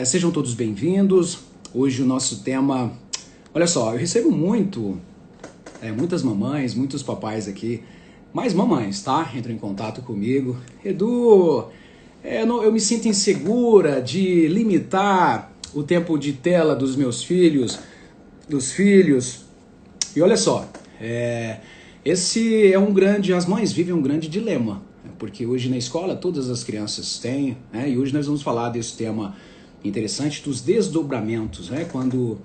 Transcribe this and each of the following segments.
Sejam todos bem-vindos. Hoje o nosso tema... Olha só, eu recebo muitas mamães, muitos papais aqui, mais mamães, tá? Entram em contato comigo. Edu, eu me sinto insegura de limitar o tempo de tela dos meus filhos, dos filhos. E olha só, as mães vivem um grande dilema, porque hoje na escola todas as crianças têm, né? E hoje nós vamos falar desse tema interessante dos desdobramentos, né? Quando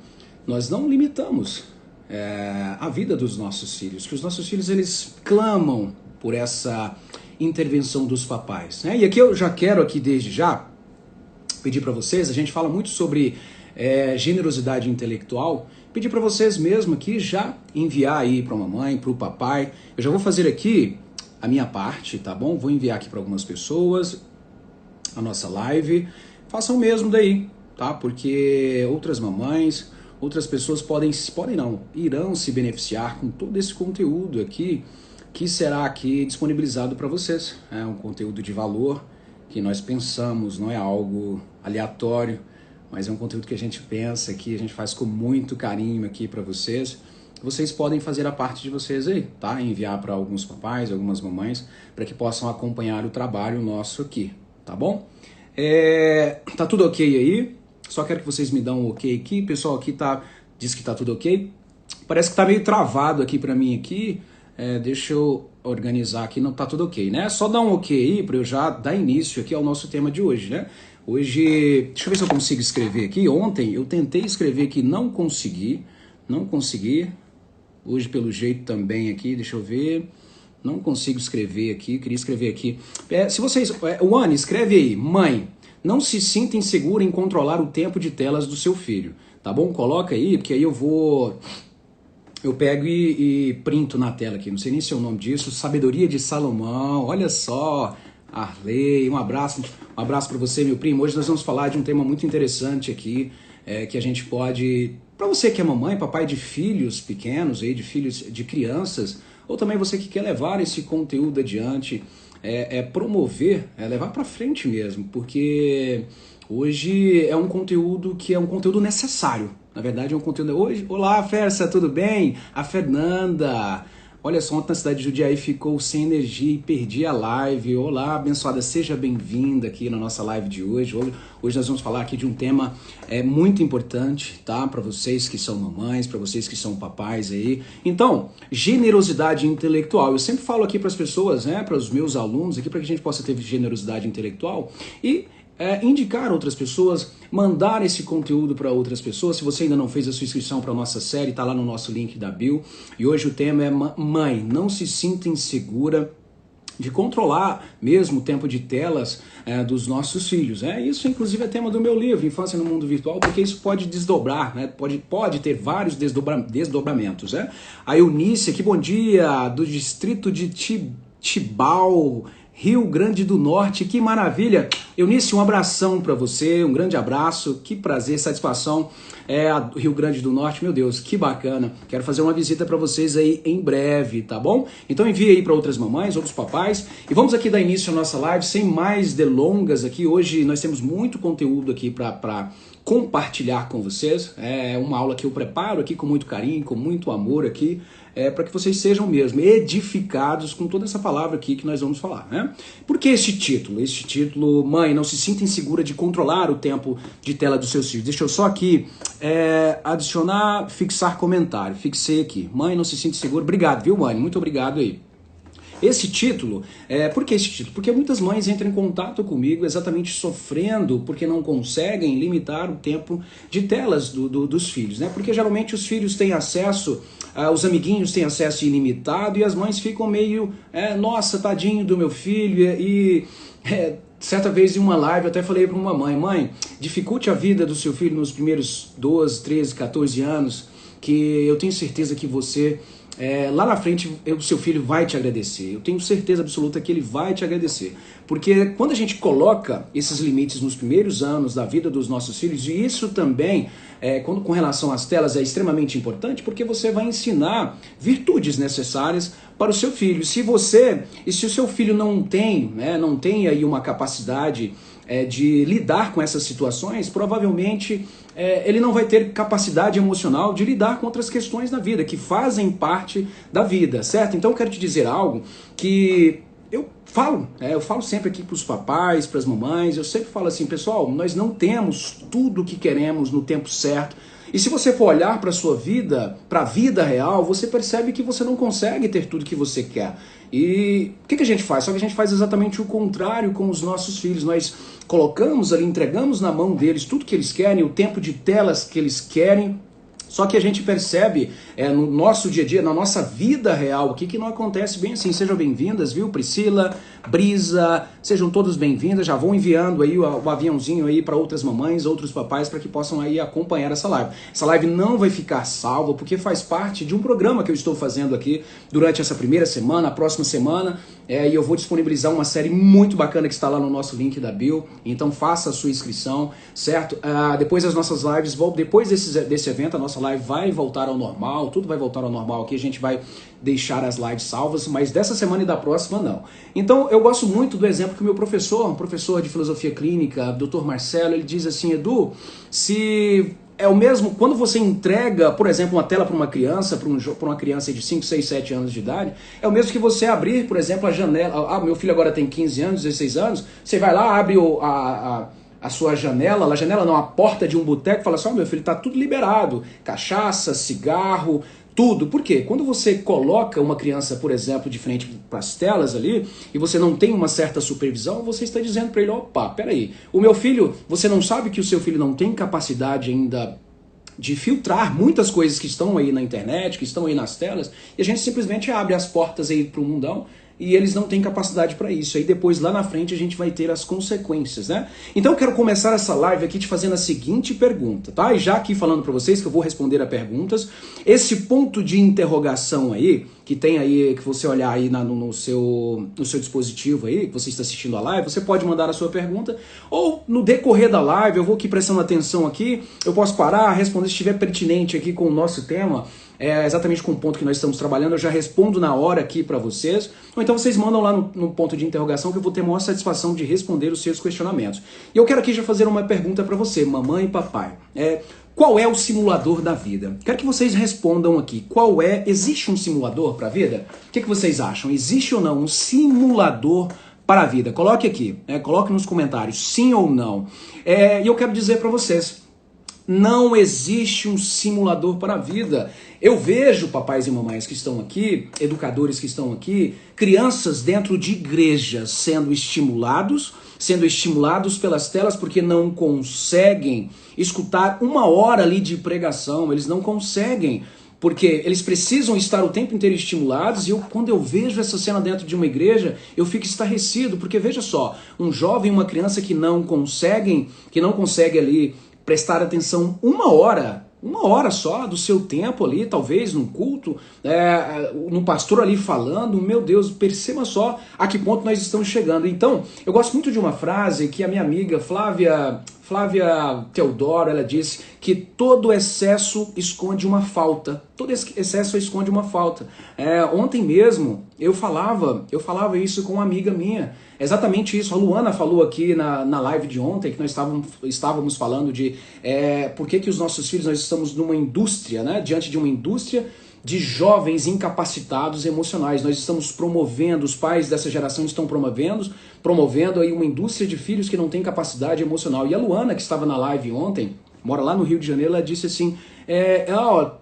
nós não limitamos a vida dos nossos filhos, que os nossos filhos eles clamam por essa intervenção dos papais, né? E aqui eu já quero desde já pedir para vocês, a gente fala muito sobre generosidade intelectual, pedir para vocês mesmo aqui já enviar aí para a mamãe, para o papai. Eu já vou fazer aqui a minha parte, tá bom? Vou enviar aqui para algumas pessoas a nossa live. Façam o mesmo daí, tá? Porque outras mamães, outras pessoas irão se beneficiar com todo esse conteúdo aqui, que será aqui disponibilizado para vocês. É um conteúdo de valor que nós pensamos, não é algo aleatório, mas é um conteúdo que a gente pensa aqui, a gente faz com muito carinho aqui para vocês. Vocês podem fazer a parte de vocês aí, tá? Enviar para alguns papais, algumas mamães, para que possam acompanhar o trabalho nosso aqui, tá bom? Tá tudo ok aí? Só quero que vocês me dão um ok aqui. O pessoal aqui diz que tá tudo ok. Parece que tá meio travado aqui para mim aqui. Deixa eu organizar aqui, não tá tudo ok, né? Só dá um ok aí para eu já dar início aqui ao nosso tema de hoje, né? Hoje, deixa eu ver se eu consigo escrever aqui. Ontem eu tentei escrever aqui, não consegui. Hoje pelo jeito também aqui, deixa eu ver. Não consigo escrever aqui, queria escrever aqui. Se vocês... Wani, escreve aí. Mãe, não se sinta insegura em controlar o tempo de telas do seu filho. Tá bom? Coloca aí, porque aí eu pego e printo na tela aqui. Não sei nem se é o nome disso. Sabedoria de Salomão. Olha só. Arley, um abraço para você, meu primo. Hoje nós vamos falar de um tema muito interessante aqui, que a gente pode... Para você que é mamãe, papai de filhos pequenos, aí, de filhos, de crianças, ou também você que quer levar esse conteúdo adiante, promover, levar para frente mesmo, porque hoje é um conteúdo que é um conteúdo necessário. Na verdade é um conteúdo... Olá, Fersa, tudo bem? A Fernanda... Olha só, ontem na cidade de Jundiaí ficou sem energia e perdi a live. Olá, abençoada, seja bem-vinda aqui na nossa live de hoje. Hoje nós vamos falar aqui de um tema muito importante, tá? Para vocês que são mamães, para vocês que são papais aí. Então, generosidade intelectual. Eu sempre falo aqui para as pessoas, né? Para os meus alunos aqui, para que a gente possa ter generosidade intelectual e... indicar outras pessoas, mandar esse conteúdo para outras pessoas. Se você ainda não fez a sua inscrição para a nossa série, está lá no nosso link da bio. E hoje o tema é Mãe, não se sinta insegura de controlar mesmo o tempo de telas dos nossos filhos. Isso inclusive é tema do meu livro, Infância no Mundo Virtual, porque isso pode desdobrar, né? Pode ter vários desdobramentos. A Eunice aqui, bom dia, do distrito de Tibau, Rio Grande do Norte, que maravilha! Eunice, um abração para você, um grande abraço, que prazer, satisfação, Rio Grande do Norte, meu Deus, que bacana, quero fazer uma visita para vocês aí em breve, tá bom? Então envie aí para outras mamães, outros papais, e vamos aqui dar início à nossa live, sem mais delongas aqui, hoje nós temos muito conteúdo aqui para compartilhar com vocês, é uma aula que eu preparo aqui com muito carinho, com muito amor aqui, para que vocês sejam mesmo edificados com toda essa palavra aqui que nós vamos falar, né? Por que esse título? Esse título, Mãe, não se sinta insegura de controlar o tempo de tela dos seus filhos. Deixa eu só aqui adicionar, fixar comentário. Fixei aqui. Mãe, não se sinta insegura. Obrigado, viu, mãe? Muito obrigado aí. Esse título, por que esse título? Porque muitas mães entram em contato comigo exatamente sofrendo porque não conseguem limitar o tempo de telas dos filhos, né? Porque geralmente os filhos têm acesso, os amiguinhos têm acesso ilimitado e as mães ficam meio, nossa, tadinho do meu filho, certa vez em uma live eu até falei para uma mãe, dificulte a vida do seu filho nos primeiros 12, 13, 14 anos, que eu tenho certeza que você... lá na frente o seu filho vai te agradecer, eu tenho certeza absoluta que ele vai te agradecer, porque quando a gente coloca esses limites nos primeiros anos da vida dos nossos filhos, e isso também, com relação às telas, é extremamente importante, porque você vai ensinar virtudes necessárias para o seu filho. Se o seu filho não tem aí uma capacidade de lidar com essas situações, provavelmente ele não vai ter capacidade emocional de lidar com outras questões da vida, que fazem parte da vida, certo? Então eu quero te dizer algo que eu falo sempre aqui para os papais, para as mamães, eu sempre falo assim, pessoal, nós não temos tudo o que queremos no tempo certo. E se você for olhar para a sua vida, para a vida real, você percebe que você não consegue ter tudo que você quer. E o que a gente faz? Só que a gente faz exatamente o contrário com os nossos filhos. Nós colocamos ali, entregamos na mão deles tudo que eles querem, o tempo de telas que eles querem. Só que a gente percebe no nosso dia a dia, na nossa vida real aqui, que não acontece bem assim. Sejam bem-vindas, viu? Priscila, Brisa, sejam todos bem-vindas. Já vão enviando aí o aviãozinho aí para outras mamães, outros papais, para que possam aí acompanhar essa live. Essa live não vai ficar salva, porque faz parte de um programa que eu estou fazendo aqui durante essa primeira semana, a próxima semana, e eu vou disponibilizar uma série muito bacana que está lá no nosso link da bio. Então faça a sua inscrição, certo? Depois das nossas lives, depois desse evento, a nossa live vai voltar ao normal, tudo vai voltar ao normal aqui, a gente vai deixar as lives salvas, mas dessa semana e da próxima não. Então eu gosto muito do exemplo que o meu professor, um professor de filosofia clínica, Dr. Marcelo, ele diz assim, Edu, se é o mesmo, quando você entrega, por exemplo, uma tela para uma criança, para uma criança de 5, 6, 7 anos de idade, é o mesmo que você abrir, por exemplo, a janela, meu filho agora tem 15 anos, 16 anos, você vai lá, abre a sua janela, a porta de um boteco e fala assim, meu filho, tá tudo liberado, cachaça, cigarro, tudo. Por quê? Quando você coloca uma criança, por exemplo, de frente para as telas ali, e você não tem uma certa supervisão, você está dizendo para ele, opa, peraí, o meu filho, você não sabe que o seu filho não tem capacidade ainda de filtrar muitas coisas que estão aí na internet, que estão aí nas telas, e a gente simplesmente abre as portas aí para o mundão, e eles não têm capacidade para isso. Aí depois, lá na frente, a gente vai ter as consequências, né? Então eu quero começar essa live aqui te fazendo a seguinte pergunta, tá? E já aqui falando para vocês que eu vou responder a perguntas, esse ponto de interrogação aí, que tem aí, que você olhar aí no seu dispositivo aí, que você está assistindo a live, você pode mandar a sua pergunta, ou no decorrer da live, eu vou aqui prestando atenção aqui, eu posso parar, responder se estiver pertinente aqui com o nosso tema, exatamente com o ponto que nós estamos trabalhando, eu já respondo na hora aqui para vocês, ou então vocês mandam lá no ponto de interrogação que eu vou ter a maior satisfação de responder os seus questionamentos. E eu quero aqui já fazer uma pergunta para você, mamãe e papai. Qual é o simulador da vida? Quero que vocês respondam aqui. Existe um simulador para a vida? O que vocês acham? Existe ou não um simulador para a vida? Coloque aqui, coloque nos comentários, sim ou não. E eu quero dizer para vocês, não existe um simulador para a vida. Eu vejo papais e mamães que estão aqui, educadores que estão aqui, crianças dentro de igrejas sendo estimulados pelas telas porque não conseguem escutar uma hora ali de pregação, eles não conseguem, porque eles precisam estar o tempo inteiro estimulados, e quando eu vejo essa cena dentro de uma igreja, eu fico estarrecido, porque veja só, um jovem e uma criança que não consegue ali prestar atenção uma hora só do seu tempo ali, talvez num culto, num pastor ali falando, meu Deus, perceba só a que ponto nós estamos chegando. Então, eu gosto muito de uma frase que a minha amiga Flávia Teodoro, ela disse que todo excesso esconde uma falta. Todo excesso esconde uma falta. Ontem mesmo eu falava isso com uma amiga minha. Exatamente isso. A Luana falou aqui na live de ontem, que nós estávamos falando de por que os nossos filhos, nós estamos numa indústria, né? Diante de uma indústria de jovens incapacitados emocionais. Nós estamos promovendo, os pais dessa geração estão promovendo aí uma indústria de filhos que não tem capacidade emocional. E a Luana, que estava na live ontem, mora lá no Rio de Janeiro, ela disse assim,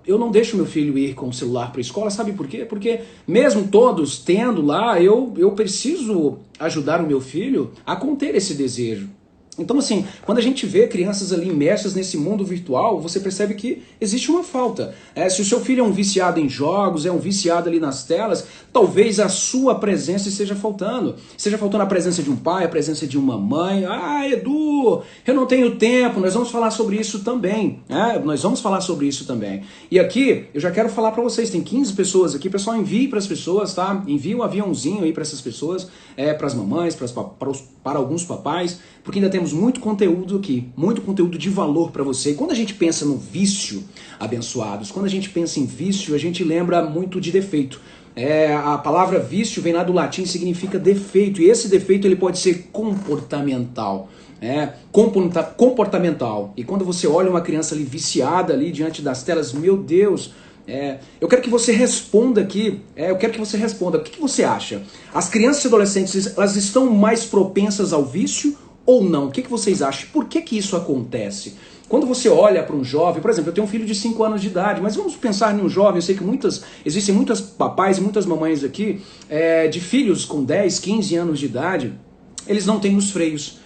eu não deixo meu filho ir com o celular para a escola, sabe por quê? Porque mesmo todos tendo lá, eu preciso ajudar o meu filho a conter esse desejo. Então, assim, quando a gente vê crianças ali imersas nesse mundo virtual, você percebe que existe uma falta. Se o seu filho é um viciado em jogos, é um viciado ali nas telas, talvez a sua presença esteja faltando. Esteja faltando a presença de um pai, a presença de uma mãe. Edu, eu não tenho tempo, nós vamos falar sobre isso também. Nós vamos falar sobre isso também. E aqui, eu já quero falar para vocês, tem 15 pessoas aqui, pessoal, envie para as pessoas, tá? Envie um aviãozinho aí para essas pessoas, para as mamães, para alguns papais, porque ainda temos muito conteúdo aqui, muito conteúdo de valor para você. E quando a gente pensa no vício, abençoados, quando a gente pensa em vício, a gente lembra muito de defeito. A palavra vício vem lá do latim, significa defeito, e esse defeito ele pode ser comportamental. comportamental. E quando você olha uma criança ali viciada ali diante das telas, meu Deus, eu quero que você responda aqui, o que você acha? As crianças e adolescentes, elas estão mais propensas ao vício ou não? O que vocês acham? Por que isso acontece? Quando você olha para um jovem, por exemplo, eu tenho um filho de 5 anos de idade, mas vamos pensar em um jovem, eu sei que existem muitas papais e muitas mamães aqui, de filhos com 10, 15 anos de idade, eles não têm os freios.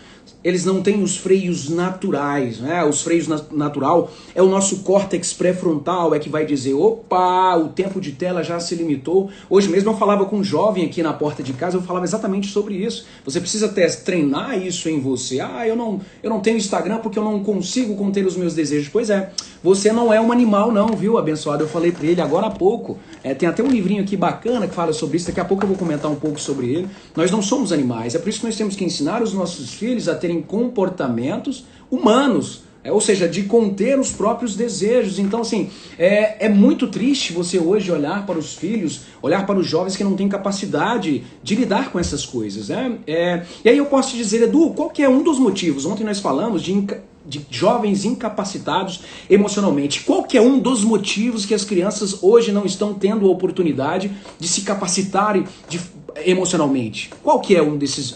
Eles não têm os freios naturais, né? Os freios natural é o nosso córtex pré-frontal, que vai dizer, opa, o tempo de tela já se limitou. Hoje mesmo eu falava com um jovem aqui na porta de casa, eu falava exatamente sobre isso. Você precisa treinar isso em você. Eu não tenho Instagram porque eu não consigo conter os meus desejos. Pois é, você não é um animal não, viu, abençoado? Eu falei para ele agora há pouco. Tem até um livrinho aqui bacana que fala sobre isso, daqui a pouco eu vou comentar um pouco sobre ele. Nós não somos animais, é por isso que nós temos que ensinar os nossos filhos a terem comportamentos humanos, ou seja, de conter os próprios desejos. Então, assim, é muito triste você hoje olhar para os filhos, olhar para os jovens que não têm capacidade de lidar com essas coisas, né? E aí eu posso te dizer, Edu, qual que é um dos motivos? Ontem nós falamos de jovens incapacitados emocionalmente. Qual que é um dos motivos que as crianças hoje não estão tendo a oportunidade de se capacitarem emocionalmente? Qual que é um desses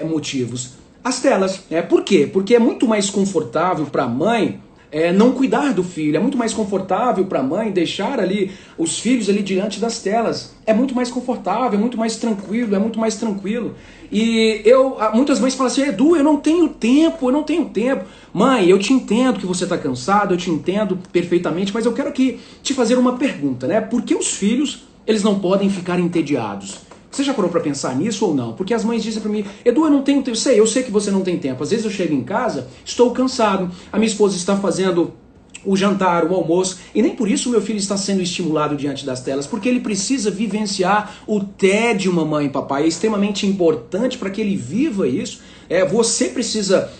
motivos? As telas. Por quê? Porque é muito mais confortável para a mãe não cuidar do filho, é muito mais confortável para a mãe deixar ali os filhos ali diante das telas. É muito mais confortável, é muito mais tranquilo, E muitas mães falam assim, Edu, eu não tenho tempo. Mãe, eu te entendo que você está cansado, eu te entendo perfeitamente, mas eu quero aqui te fazer uma pergunta, né? Por que os filhos, eles não podem ficar entediados? Você já parou para pensar nisso ou não? Porque as mães dizem para mim, Edu, eu não tenho tempo. Eu sei que você não tem tempo. Às vezes eu chego em casa, estou cansado, a minha esposa está fazendo o jantar, o almoço, e nem por isso o meu filho está sendo estimulado diante das telas, porque ele precisa vivenciar o tédio, mamãe e papai. É extremamente importante para que ele viva isso. Você precisa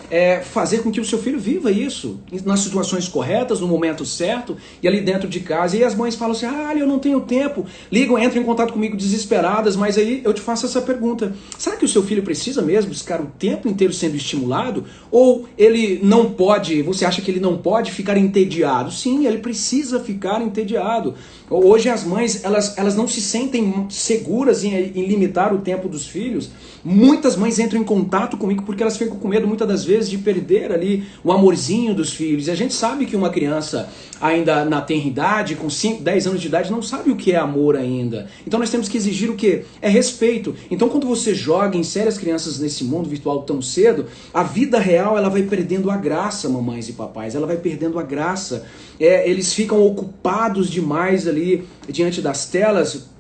fazer com que o seu filho viva isso nas situações corretas, no momento certo e ali dentro de casa. E as mães falam assim, eu não tenho tempo, ligam, entram em contato comigo desesperadas, mas aí eu te faço essa pergunta, será que o seu filho precisa mesmo ficar o tempo inteiro sendo estimulado? Ou ele não pode, você acha que ele não pode ficar entediado? Sim, ele precisa ficar entediado. Hoje as mães, elas não se sentem seguras em limitar o tempo dos filhos. Muitas mães entram em contato comigo porque elas ficam com medo muitas das vezes de perder ali o amorzinho dos filhos. E a gente sabe que uma criança ainda na tenridade, com 5, 10 anos de idade, não sabe o que é amor ainda. Então nós temos que exigir o quê? É respeito. Então quando você joga, insere as crianças nesse mundo virtual tão cedo, a vida real ela vai perdendo a graça, mamães e papais. Ela vai perdendo a graça. Eles ficam ocupados demais ali diante das telas,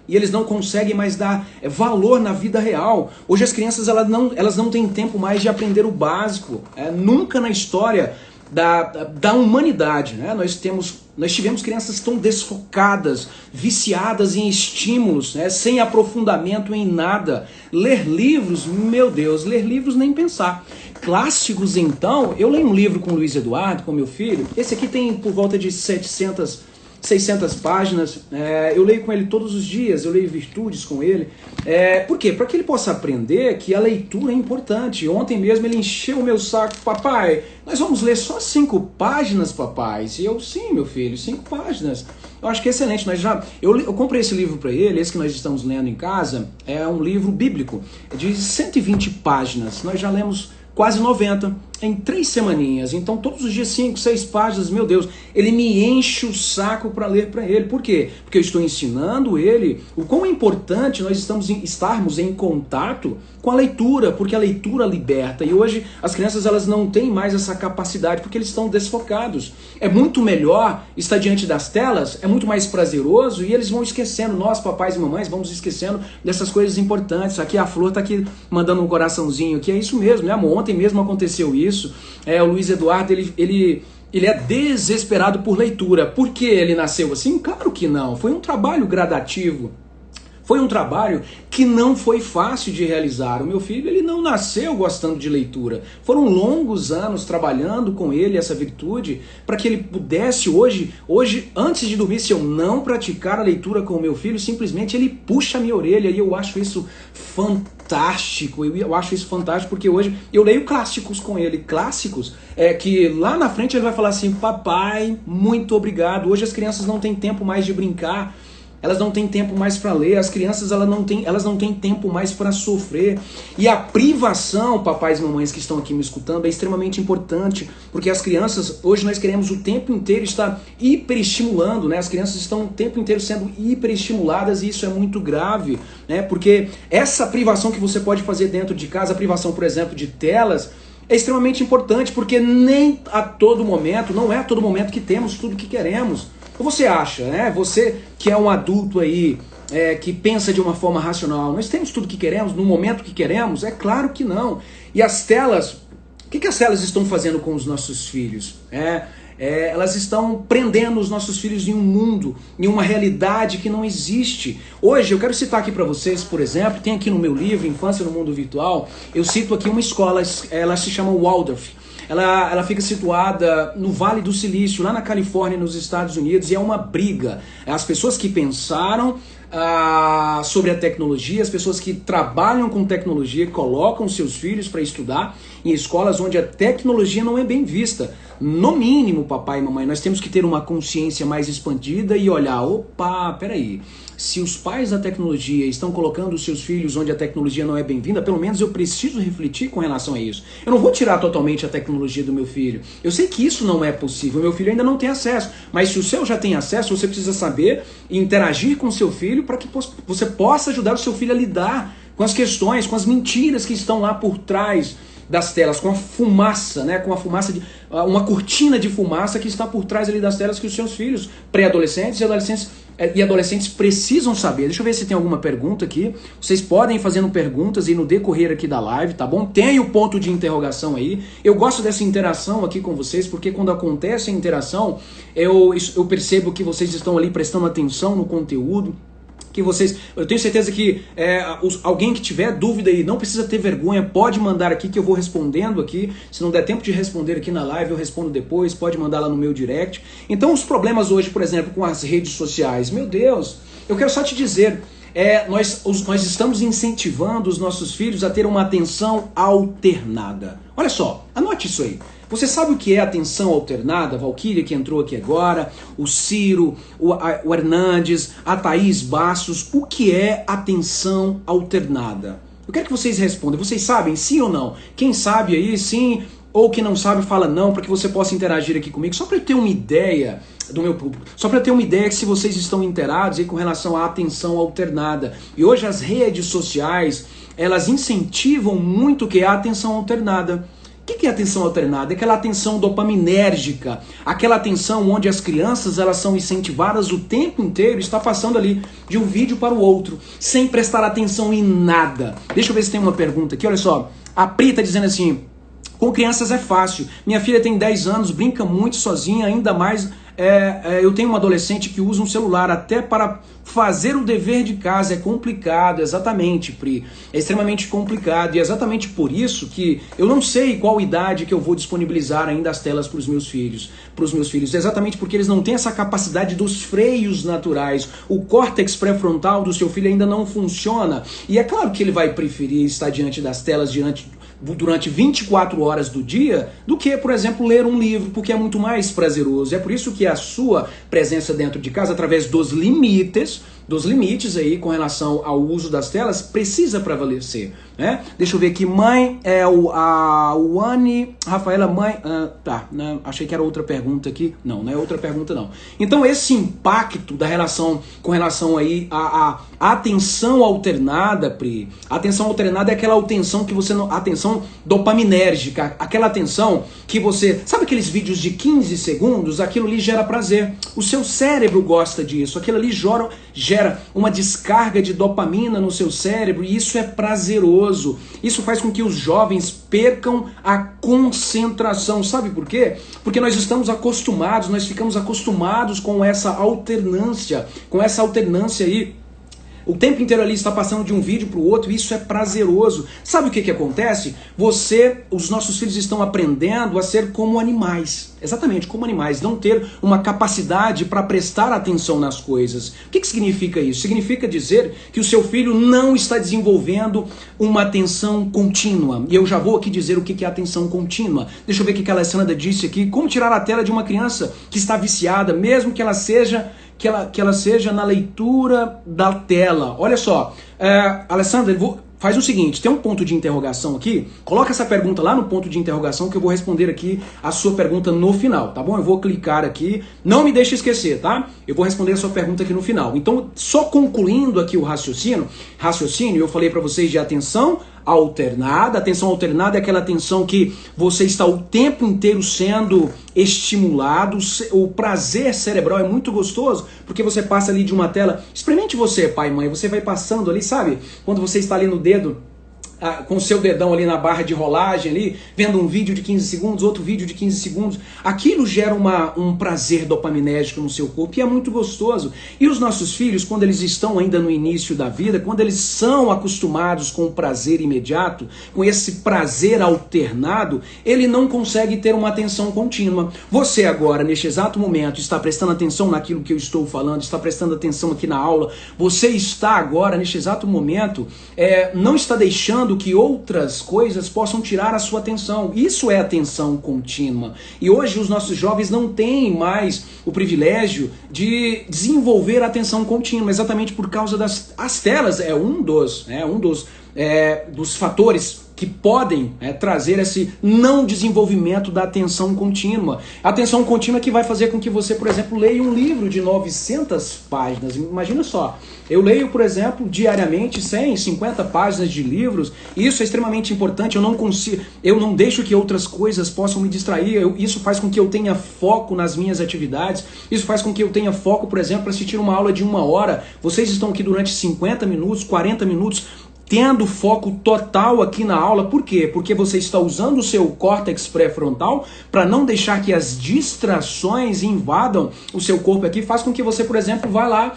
e eles não conseguem mais dar valor na vida real. Hoje as crianças elas não têm tempo mais de aprender o básico. Nunca na história da humanidade, né? Nós tivemos crianças tão desfocadas, viciadas em estímulos, né? Sem aprofundamento em nada. Ler livros, meu Deus, ler livros nem pensar. Clássicos então, eu leio um livro com o Luiz Eduardo, com meu filho, esse aqui tem por volta de 600 páginas, eu leio com ele todos os dias, eu leio Virtudes com ele. Por quê? Para que ele possa aprender que a leitura é importante. Ontem mesmo ele encheu o meu saco, papai, nós vamos ler só 5 páginas, papai. E eu, sim, meu filho, 5 páginas. Eu acho que é excelente. Eu comprei esse livro para ele, esse que nós estamos lendo em casa, é um livro bíblico, de 120 páginas. Nós já lemos quase 90 em 3 semaninhas. Então todos os dias 5, 6 páginas, meu Deus, ele me enche o saco para ler para ele. Por quê? Porque eu estou ensinando ele o quão é importante nós estarmos em contato com a leitura, porque a leitura liberta. E hoje as crianças elas não têm mais essa capacidade porque eles estão desfocados. É muito melhor estar diante das telas, é muito mais prazeroso e eles vão esquecendo, nós papais e mamães vamos esquecendo dessas coisas importantes. Aqui a Flor está aqui mandando um coraçãozinho aqui, é isso mesmo, né amor? Ontem mesmo aconteceu isso. O Luiz Eduardo, ele é desesperado por leitura. Por que ele nasceu assim? Claro que não. Foi um trabalho gradativo. Foi um trabalho que não foi fácil de realizar. O meu filho, ele não nasceu gostando de leitura. Foram longos anos trabalhando com ele essa virtude para que ele pudesse hoje, antes de dormir, se eu não praticar a leitura com o meu filho, simplesmente ele puxa a minha orelha e eu acho isso fantástico. fantástico, eu acho isso fantástico, porque hoje eu leio clássicos com ele, clássicos, que lá na frente ele vai falar assim, papai, muito obrigado. Hoje as crianças não têm tempo mais de brincar, elas não têm tempo mais para ler, as crianças elas não têm tempo mais para sofrer. E a privação, papais e mamães que estão aqui me escutando, é extremamente importante, porque as crianças, hoje nós queremos o tempo inteiro estar hiperestimulando, né? As crianças estão o tempo inteiro sendo hiperestimuladas e isso é muito grave, né? Porque essa privação que você pode fazer dentro de casa, a privação, por exemplo, de telas, é extremamente importante, porque nem a todo momento, não é a todo momento que temos tudo que queremos. Ou você acha, né? Você que é um adulto aí, que pensa de uma forma racional, nós temos tudo que queremos, no momento que queremos? É claro que não. E as telas, o que as telas estão fazendo com os nossos filhos? Elas estão prendendo os nossos filhos em um mundo, em uma realidade que não existe. Hoje, eu quero citar aqui para vocês, por exemplo, tem aqui no meu livro, Infância no Mundo Virtual, eu cito aqui uma escola, ela se chama Waldorf. Ela fica situada no Vale do Silício, lá na Califórnia, nos Estados Unidos, e é uma briga. As pessoas que pensaram sobre a tecnologia, as pessoas que trabalham com tecnologia, colocam seus filhos para estudar em escolas onde a tecnologia não é bem vista. No mínimo, papai e mamãe, nós temos que ter uma consciência mais expandida e olhar, opa, peraí, se os pais da tecnologia estão colocando os seus filhos onde a tecnologia não é bem-vinda, pelo menos eu preciso refletir com relação a isso. Eu não vou tirar totalmente a tecnologia do meu filho. Eu sei que isso não é possível, meu filho ainda não tem acesso, mas se o seu já tem acesso, você precisa saber interagir com o seu filho para que você possa ajudar o seu filho a lidar com as questões, com as mentiras que estão lá por trás das telas, com a fumaça, né? Com a fumaça de uma cortina de fumaça que está por trás ali das telas que os seus filhos, pré-adolescentes e adolescentes precisam saber. Deixa eu ver se tem alguma pergunta aqui. Vocês podem ir fazendo perguntas e no decorrer aqui da live, tá bom? Tem o ponto de interrogação aí. Eu gosto dessa interação aqui com vocês, porque quando acontece a interação, eu percebo que vocês estão ali prestando atenção no conteúdo. Eu tenho certeza que alguém que tiver dúvida aí, não precisa ter vergonha, pode mandar aqui que eu vou respondendo aqui. Se não der tempo de responder aqui na live, eu respondo depois, pode mandar lá no meu direct. Então os problemas hoje, por exemplo, com as redes sociais, meu Deus, eu quero só te dizer, nós estamos incentivando os nossos filhos a ter uma atenção alternada. Olha só, anote isso aí. Você sabe o que é atenção alternada? A Valquíria, que entrou aqui agora, o Ciro, o Hernandes, a Thaís Bastos. O que é atenção alternada? Eu quero que vocês respondam. Vocês sabem, sim ou não? Quem sabe aí, sim, ou que não sabe, fala não, para que você possa interagir aqui comigo. Só para eu ter uma ideia do meu público. Só para eu ter uma ideia que se vocês estão inteirados aí com relação à atenção alternada. E hoje as redes sociais, elas incentivam muito o que é a atenção alternada. O que é atenção alternada? É aquela atenção dopaminérgica, aquela atenção onde as crianças elas são incentivadas o tempo inteiro, está passando ali de um vídeo para o outro, sem prestar atenção em nada. Deixa eu ver se tem uma pergunta aqui, olha só. A Pri está dizendo assim, com crianças é fácil, minha filha tem 10 anos, brinca muito sozinha, ainda mais... eu tenho uma adolescente que usa um celular até para fazer o dever de casa, é complicado, exatamente, Pri, é extremamente complicado, e é exatamente por isso que eu não sei qual idade que eu vou disponibilizar ainda as telas para os meus filhos, exatamente porque eles não têm essa capacidade dos freios naturais, o córtex pré-frontal do seu filho ainda não funciona, e é claro que ele vai preferir estar diante das telas, durante 24 horas do dia, do que, por exemplo, ler um livro, porque é muito mais prazeroso. É por isso que a sua presença dentro de casa, através dos limites aí com relação ao uso das telas, precisa prevalecer, né? Deixa eu ver aqui, mãe, a Wani, Rafaela, mãe, achei que era outra pergunta aqui, não é outra pergunta não. Então esse impacto da relação, com relação aí a atenção alternada, Pri, a atenção alternada é aquela atenção que você não, atenção dopaminérgica, aquela atenção que você, sabe aqueles vídeos de 15 segundos, aquilo ali gera prazer, o seu cérebro gosta disso, aquilo ali gera uma descarga de dopamina no seu cérebro e isso é prazeroso. Isso faz com que os jovens percam a concentração. Sabe por quê? Porque nós estamos acostumados, nós ficamos acostumados com essa alternância aí O tempo inteiro ali está passando de um vídeo para o outro, e isso é prazeroso. Sabe o que acontece? Os nossos filhos estão aprendendo a ser como animais. Exatamente, como animais. Não ter uma capacidade para prestar atenção nas coisas. O que significa isso? Significa dizer que o seu filho não está desenvolvendo uma atenção contínua. E eu já vou aqui dizer o que é atenção contínua. Deixa eu ver o que a Alessandra disse aqui. Como tirar a tela de uma criança que está viciada, mesmo que ela seja na leitura da tela. Olha só, Alessandra, faz o seguinte, tem um ponto de interrogação aqui, coloca essa pergunta lá no ponto de interrogação que eu vou responder aqui a sua pergunta no final, tá bom? Eu vou clicar aqui, não me deixe esquecer, tá? Eu vou responder a sua pergunta aqui no final. Então, só concluindo aqui o raciocínio, eu falei para vocês de atenção alternada. Atenção alternada é aquela atenção que você está o tempo inteiro sendo estimulado. O prazer cerebral é muito gostoso, porque você passa ali de uma tela. Experimente você, pai e mãe, você vai passando ali, sabe? Quando você está ali no dedo, com o seu dedão ali na barra de rolagem ali, vendo um vídeo de 15 segundos, outro vídeo de 15 segundos, aquilo gera um prazer dopaminérgico no seu corpo e é muito gostoso. E os nossos filhos, quando eles estão ainda no início da vida, quando eles são acostumados com o prazer imediato, com esse prazer alternado, ele não consegue ter uma atenção contínua. Você agora, neste exato momento, está prestando atenção naquilo que eu estou falando, está prestando atenção aqui na aula, você está agora, neste exato momento, não está deixando que outras coisas possam tirar a sua atenção. Isso é atenção contínua. E hoje os nossos jovens não têm mais o privilégio de desenvolver a atenção contínua, exatamente por causa das telas. É um dos fatores que podem trazer esse não desenvolvimento da atenção contínua. A atenção contínua que vai fazer com que você, por exemplo, leia um livro de 900 páginas. Imagina só, eu leio, por exemplo, diariamente 150 páginas de livros. Isso é extremamente importante. Eu não deixo que outras coisas possam me distrair. Isso faz com que eu tenha foco nas minhas atividades. Isso faz com que eu tenha foco, por exemplo, para assistir uma aula de 1 hora. Vocês estão aqui durante 50 minutos, 40 minutos, tendo foco total aqui na aula. Por quê? Porque você está usando o seu córtex pré-frontal para não deixar que as distrações invadam o seu corpo aqui. Faz com que você, por exemplo, vá lá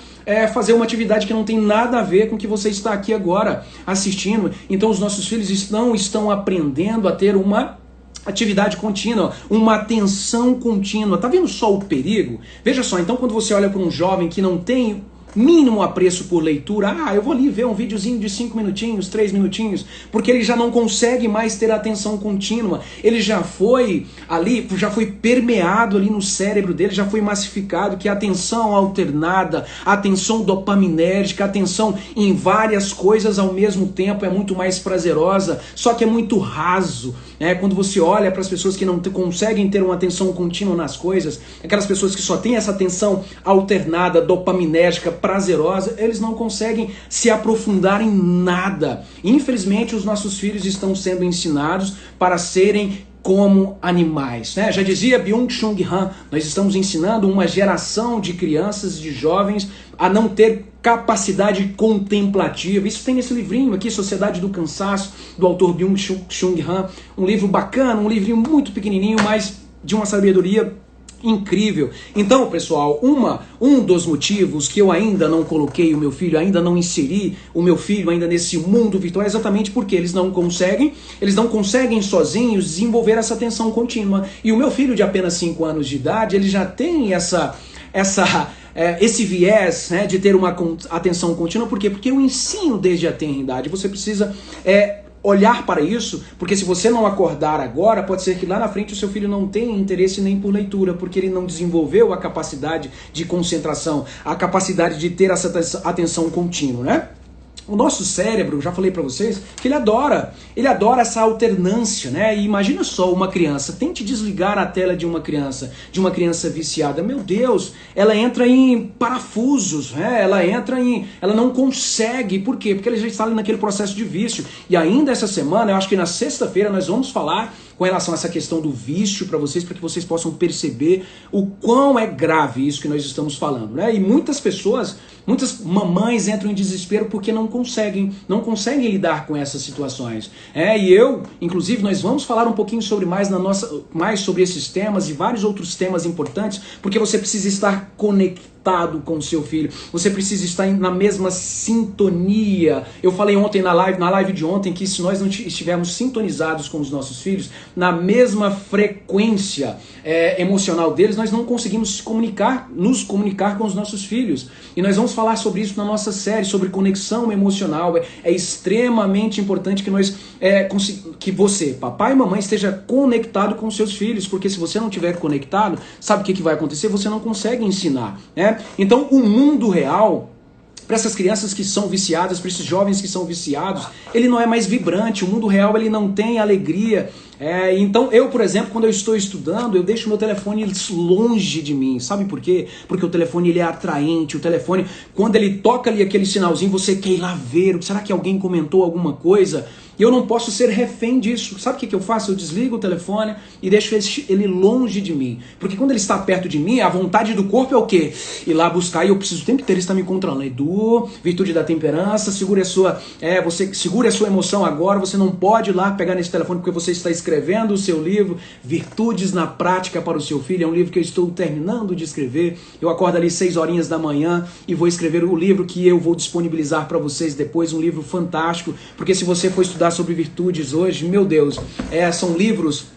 fazer uma atividade que não tem nada a ver com o que você está aqui agora assistindo. Então os nossos filhos não estão aprendendo a ter uma atividade contínua, uma atenção contínua. Tá vendo só o perigo? Veja só, então quando você olha para um jovem que não tem mínimo apreço por leitura, eu vou ali ver um videozinho de 5 minutinhos, 3 minutinhos, porque ele já não consegue mais ter atenção contínua, ele já foi permeado ali no cérebro dele, já foi massificado que a atenção alternada, a atenção dopaminérgica, a atenção em várias coisas ao mesmo tempo é muito mais prazerosa, só que é muito raso. Quando você olha para as pessoas que não conseguem ter uma atenção contínua nas coisas, aquelas pessoas que só têm essa atenção alternada, dopaminérgica, prazerosa, eles não conseguem se aprofundar em nada. Infelizmente, os nossos filhos estão sendo ensinados para serem como animais. Já dizia Byung-Chul Han, nós estamos ensinando uma geração de crianças, de jovens, a não ter capacidade contemplativa. Isso tem nesse livrinho aqui, Sociedade do Cansaço, do autor Byung-Chul Han. Um livro bacana, um livrinho muito pequenininho, mas de uma sabedoria incrível. Então, pessoal, um dos motivos que eu ainda não coloquei o meu filho, ainda não inseri o meu filho ainda nesse mundo virtual é exatamente porque eles não conseguem sozinhos desenvolver essa atenção contínua. E o meu filho de apenas 5 anos de idade, ele já tem esse viés de ter uma atenção contínua. Por quê? Porque eu ensino desde a tenra idade. Você precisa olhar para isso, porque se você não acordar agora, pode ser que lá na frente o seu filho não tenha interesse nem por leitura, porque ele não desenvolveu a capacidade de concentração, a capacidade de ter essa atenção contínua, O nosso cérebro, já falei para vocês, que ele adora essa alternância, E imagina só uma criança, tente desligar a tela de uma criança viciada, meu Deus, ela entra em parafusos, ela não consegue, por quê? Porque ela já está ali naquele processo de vício. E ainda essa semana, eu acho que na sexta-feira nós vamos falar com relação a essa questão do vício para que vocês possam perceber o quão é grave isso que nós estamos falando, E muitas pessoas, muitas mamães entram em desespero porque não conseguem lidar com essas situações. E eu, inclusive, nós vamos falar um pouquinho mais sobre esses temas e vários outros temas importantes, porque você precisa estar conectado conectado com o seu filho. Você precisa estar na mesma sintonia. Eu falei ontem na live de ontem, que se nós não estivermos sintonizados com os nossos filhos, na mesma frequência emocional deles, nós não conseguimos nos comunicar com os nossos filhos. E nós vamos falar sobre isso na nossa série, sobre conexão emocional. É extremamente importante que você, papai e mamãe, esteja conectado com os seus filhos, porque se você não estiver conectado, sabe o que vai acontecer? Você não consegue ensinar, né? Então, o mundo real, para essas crianças que são viciadas, para esses jovens que são viciados, ele não é mais vibrante. O mundo real, ele não tem alegria. Então eu, por exemplo, quando eu estou estudando, eu deixo meu telefone longe de mim. Sabe por quê? Porque o telefone, ele é atraente. O telefone, quando ele toca ali aquele sinalzinho, você quer ir lá ver, será que alguém comentou alguma coisa? E eu não posso ser refém disso. Sabe o que eu faço? Eu desligo o telefone e deixo ele longe de mim. Porque quando ele está perto de mim, a vontade do corpo é o quê? Ir lá buscar, e eu preciso o tempo inteiro estar me controlando. Edu, virtude da temperança, segure a sua emoção agora. Você não pode ir lá pegar nesse telefone porque você está escrevendo o seu livro, Virtudes na Prática para o Seu Filho. É um livro que eu estou terminando de escrever. Eu acordo ali 6 horinhas da manhã e vou escrever o livro que eu vou disponibilizar para vocês depois. Um livro fantástico, porque se você for estudar sobre virtudes hoje, meu Deus, são livros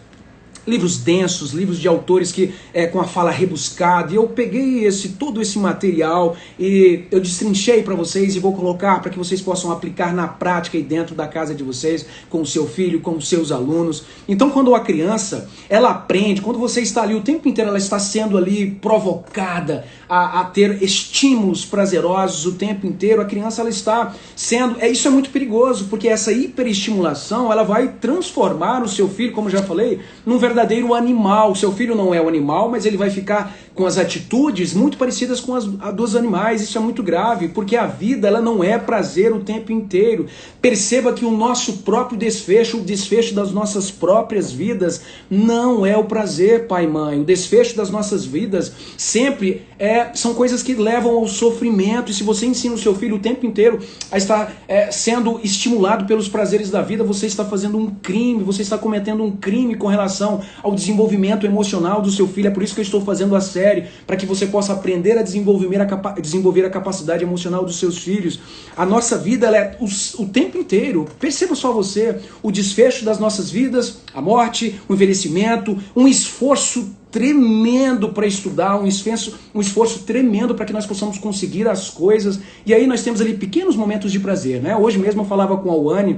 densos, livros de autores que com a fala rebuscada, e eu peguei todo esse material e eu destrinchei para vocês e vou colocar para que vocês possam aplicar na prática e dentro da casa de vocês, com o seu filho, com os seus alunos. Então, quando a criança, ela aprende, quando você está ali o tempo inteiro, ela está sendo ali provocada a ter estímulos prazerosos o tempo inteiro, a criança, ela está sendo, isso é muito perigoso, porque essa hiperestimulação, ela vai transformar o seu filho, como já falei, num verdadeiro animal. Seu filho não é um animal, mas ele vai ficar com as atitudes muito parecidas com as dos animais. Isso é muito grave, porque a vida, ela não é prazer o tempo inteiro. Perceba que o nosso próprio desfecho, o desfecho das nossas próprias vidas, não é o prazer, pai e mãe. O desfecho das nossas vidas sempre são coisas que levam ao sofrimento. E se você ensina o seu filho o tempo inteiro a estar sendo estimulado pelos prazeres da vida, você está fazendo um crime, você está cometendo um crime com relação ao desenvolvimento emocional do seu filho. É por isso que eu estou fazendo a série, para que você possa aprender a desenvolver a capacidade emocional dos seus filhos. A nossa vida, ela é o tempo inteiro, perceba só você, o desfecho das nossas vidas, a morte, o envelhecimento, um esforço tremendo para estudar, um esforço tremendo para que nós possamos conseguir as coisas, e aí nós temos ali pequenos momentos de prazer, né? Hoje mesmo eu falava com a Wani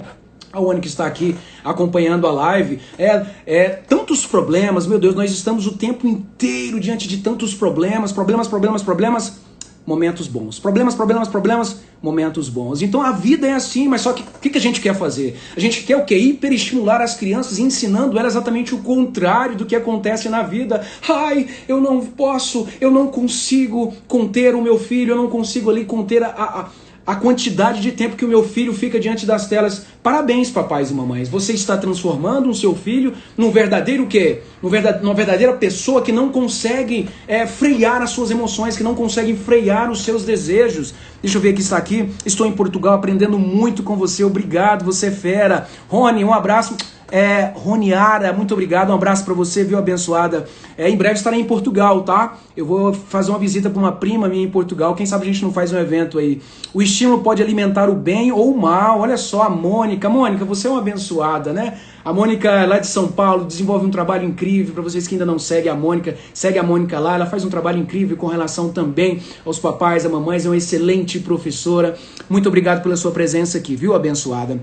que está aqui acompanhando a live, tantos problemas, meu Deus, nós estamos o tempo inteiro diante de tantos problemas, momentos bons, problemas, momentos bons. Então a vida é assim, mas só que o que a gente quer fazer? A gente quer o quê? Hiperestimular as crianças, ensinando elas exatamente o contrário do que acontece na vida. Ai, eu não posso, eu não consigo conter o meu filho, eu não consigo ali conter a quantidade de tempo que o meu filho fica diante das telas. Parabéns, papais e mamães. Você está transformando o seu filho num verdadeiro quê? Numa verdadeira pessoa que não consegue frear as suas emoções, que não consegue frear os seus desejos. Deixa eu ver quem está aqui. Estou em Portugal aprendendo muito com você. Obrigado, você é fera. Rony, um abraço. Roniara, muito obrigado, um abraço pra você, viu, abençoada. Em breve estarei em Portugal, tá? Eu vou fazer uma visita pra uma prima minha em Portugal, quem sabe a gente não faz um evento aí. O estímulo pode alimentar o bem ou o mal. Olha só, a Mônica, você é uma abençoada, né? A Mônica lá de São Paulo desenvolve um trabalho incrível. Para vocês que ainda não seguem a Mônica, segue a Mônica lá, ela faz um trabalho incrível com relação também aos papais, a mamães, é uma excelente professora. Muito obrigado pela sua presença aqui, viu, abençoada?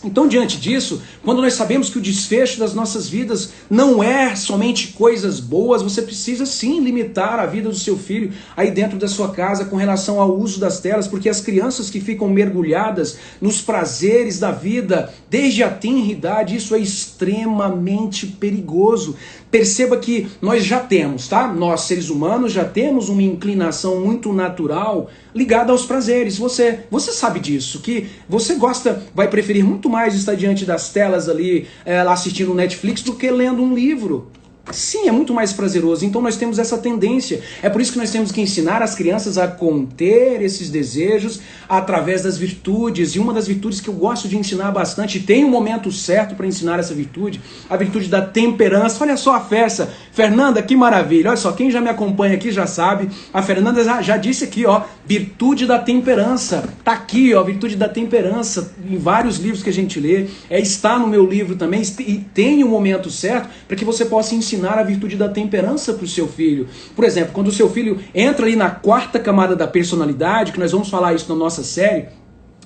Então, diante disso, quando nós sabemos que o desfecho das nossas vidas não é somente coisas boas, você precisa sim limitar a vida do seu filho aí dentro da sua casa com relação ao uso das telas, porque as crianças que ficam mergulhadas nos prazeres da vida desde a tenra idade, isso é extremamente perigoso. Perceba que nós já temos, tá? Nós, seres humanos, já temos uma inclinação muito natural ligada aos prazeres. Você sabe disso, que você vai preferir muito mais estar diante das telas ali, lá assistindo Netflix, do que lendo um livro. Sim, é muito mais prazeroso. Então nós temos essa tendência. É por isso que nós temos que ensinar as crianças a conter esses desejos através das virtudes. E uma das virtudes que eu gosto de ensinar bastante, tem um momento certo para ensinar essa virtude, a virtude da temperança. Olha só a festa. Fernanda, que maravilha. Olha só, quem já me acompanha aqui já sabe. A Fernanda já disse aqui, ó, virtude da temperança. Tá aqui, ó, virtude da temperança, em vários livros que a gente lê. Está no meu livro também. E tem um momento certo para que você possa ensinar a virtude da temperança para o seu filho. Por exemplo, quando o seu filho entra ali na quarta camada da personalidade, que nós vamos falar isso na nossa série,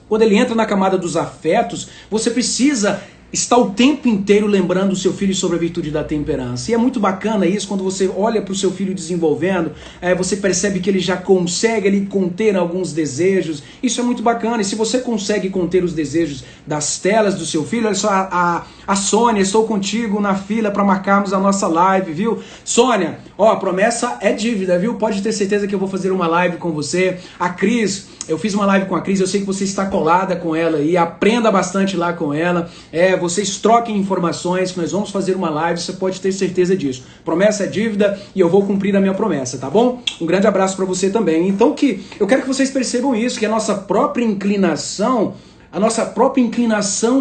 quando ele entra na camada dos afetos, você precisa estar o tempo inteiro lembrando o seu filho sobre a virtude da temperança. E é muito bacana isso, quando você olha para o seu filho desenvolvendo, você percebe que ele já consegue ali conter alguns desejos. Isso é muito bacana. E se você consegue conter os desejos das telas do seu filho, olha só, a Sônia, estou contigo na fila para marcarmos a nossa live, viu? Sônia, ó, a promessa é dívida, viu? Pode ter certeza que eu vou fazer uma live com você. A Cris, eu fiz uma live com a Cris, eu sei que você está colada com ela e aprenda bastante lá com ela. Vocês troquem informações, que nós vamos fazer uma live, você pode ter certeza disso. Promessa é dívida e eu vou cumprir a minha promessa, tá bom? Um grande abraço para você também. Então eu quero que vocês percebam isso, que a nossa própria inclinação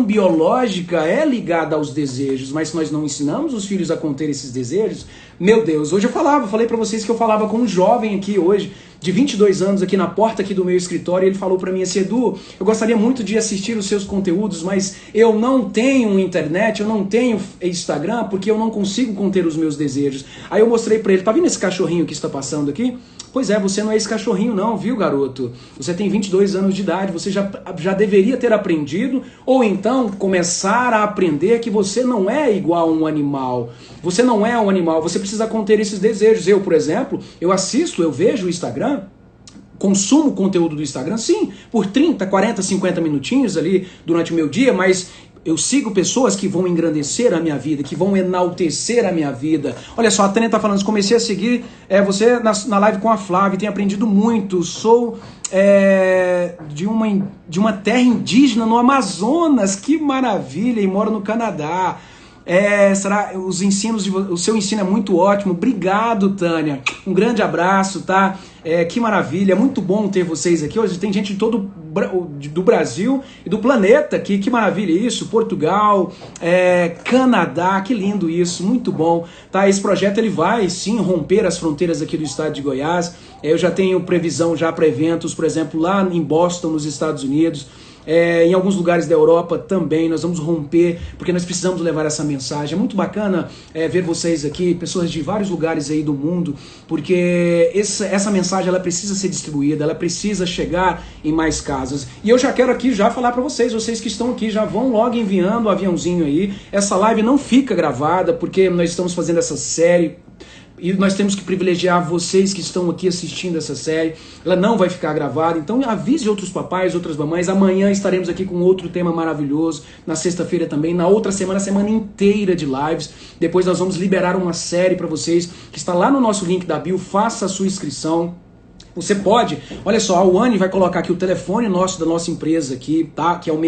biológica é ligada aos desejos, mas se nós não ensinamos os filhos a conter esses desejos, meu Deus, hoje falei para vocês que eu falava com um jovem aqui hoje, de 22 anos, aqui na porta aqui do meu escritório, e ele falou para mim assim: Edu, eu gostaria muito de assistir os seus conteúdos, mas eu não tenho internet, eu não tenho Instagram, porque eu não consigo conter os meus desejos. Aí eu mostrei para ele, tá vendo esse cachorrinho que está passando aqui? Pois é, você não é esse cachorrinho não, viu, garoto? Você tem 22 anos de idade, você já deveria ter aprendido, ou então começar a aprender que você não é igual a um animal. Você não é um animal, você precisa conter esses desejos. Eu, por exemplo, eu vejo o Instagram, consumo conteúdo do Instagram, sim, por 30, 40, 50 minutinhos ali durante o meu dia, mas eu sigo pessoas que vão engrandecer a minha vida, que vão enaltecer a minha vida. Olha só, a Tânia tá falando, comecei a seguir você na live com a Flávia, tenho aprendido muito, sou de uma terra indígena no Amazonas, que maravilha, e moro no Canadá. O seu ensino é muito ótimo. Obrigado, Tânia. Um grande abraço, tá? Que maravilha, é muito bom ter vocês aqui. Hoje tem gente de todo do Brasil e do planeta aqui. Que maravilha isso. Portugal, Canadá, que lindo isso, muito bom. Tá? Esse projeto ele vai sim romper as fronteiras aqui do estado de Goiás. Eu já tenho previsão já para eventos, por exemplo, lá em Boston, nos Estados Unidos. Em alguns lugares da Europa também, nós vamos romper, porque nós precisamos levar essa mensagem. É muito bacana ver vocês aqui, pessoas de vários lugares aí do mundo, porque essa mensagem ela precisa ser distribuída, ela precisa chegar em mais casas. E eu já quero aqui já falar para vocês que estão aqui, já vão logo enviando o aviãozinho aí. Essa live não fica gravada, porque nós estamos fazendo essa série, e nós temos que privilegiar vocês que estão aqui assistindo essa série. Ela não vai ficar gravada, então avise outros papais, outras mamães. Amanhã estaremos aqui com outro tema maravilhoso. Na sexta-feira também. Na outra semana, a semana inteira de lives. Depois nós vamos liberar uma série para vocês, que está lá no nosso link da bio. Faça a sua inscrição. Você pode, olha só, a Wani vai colocar aqui o telefone da nossa empresa aqui, tá? Que é o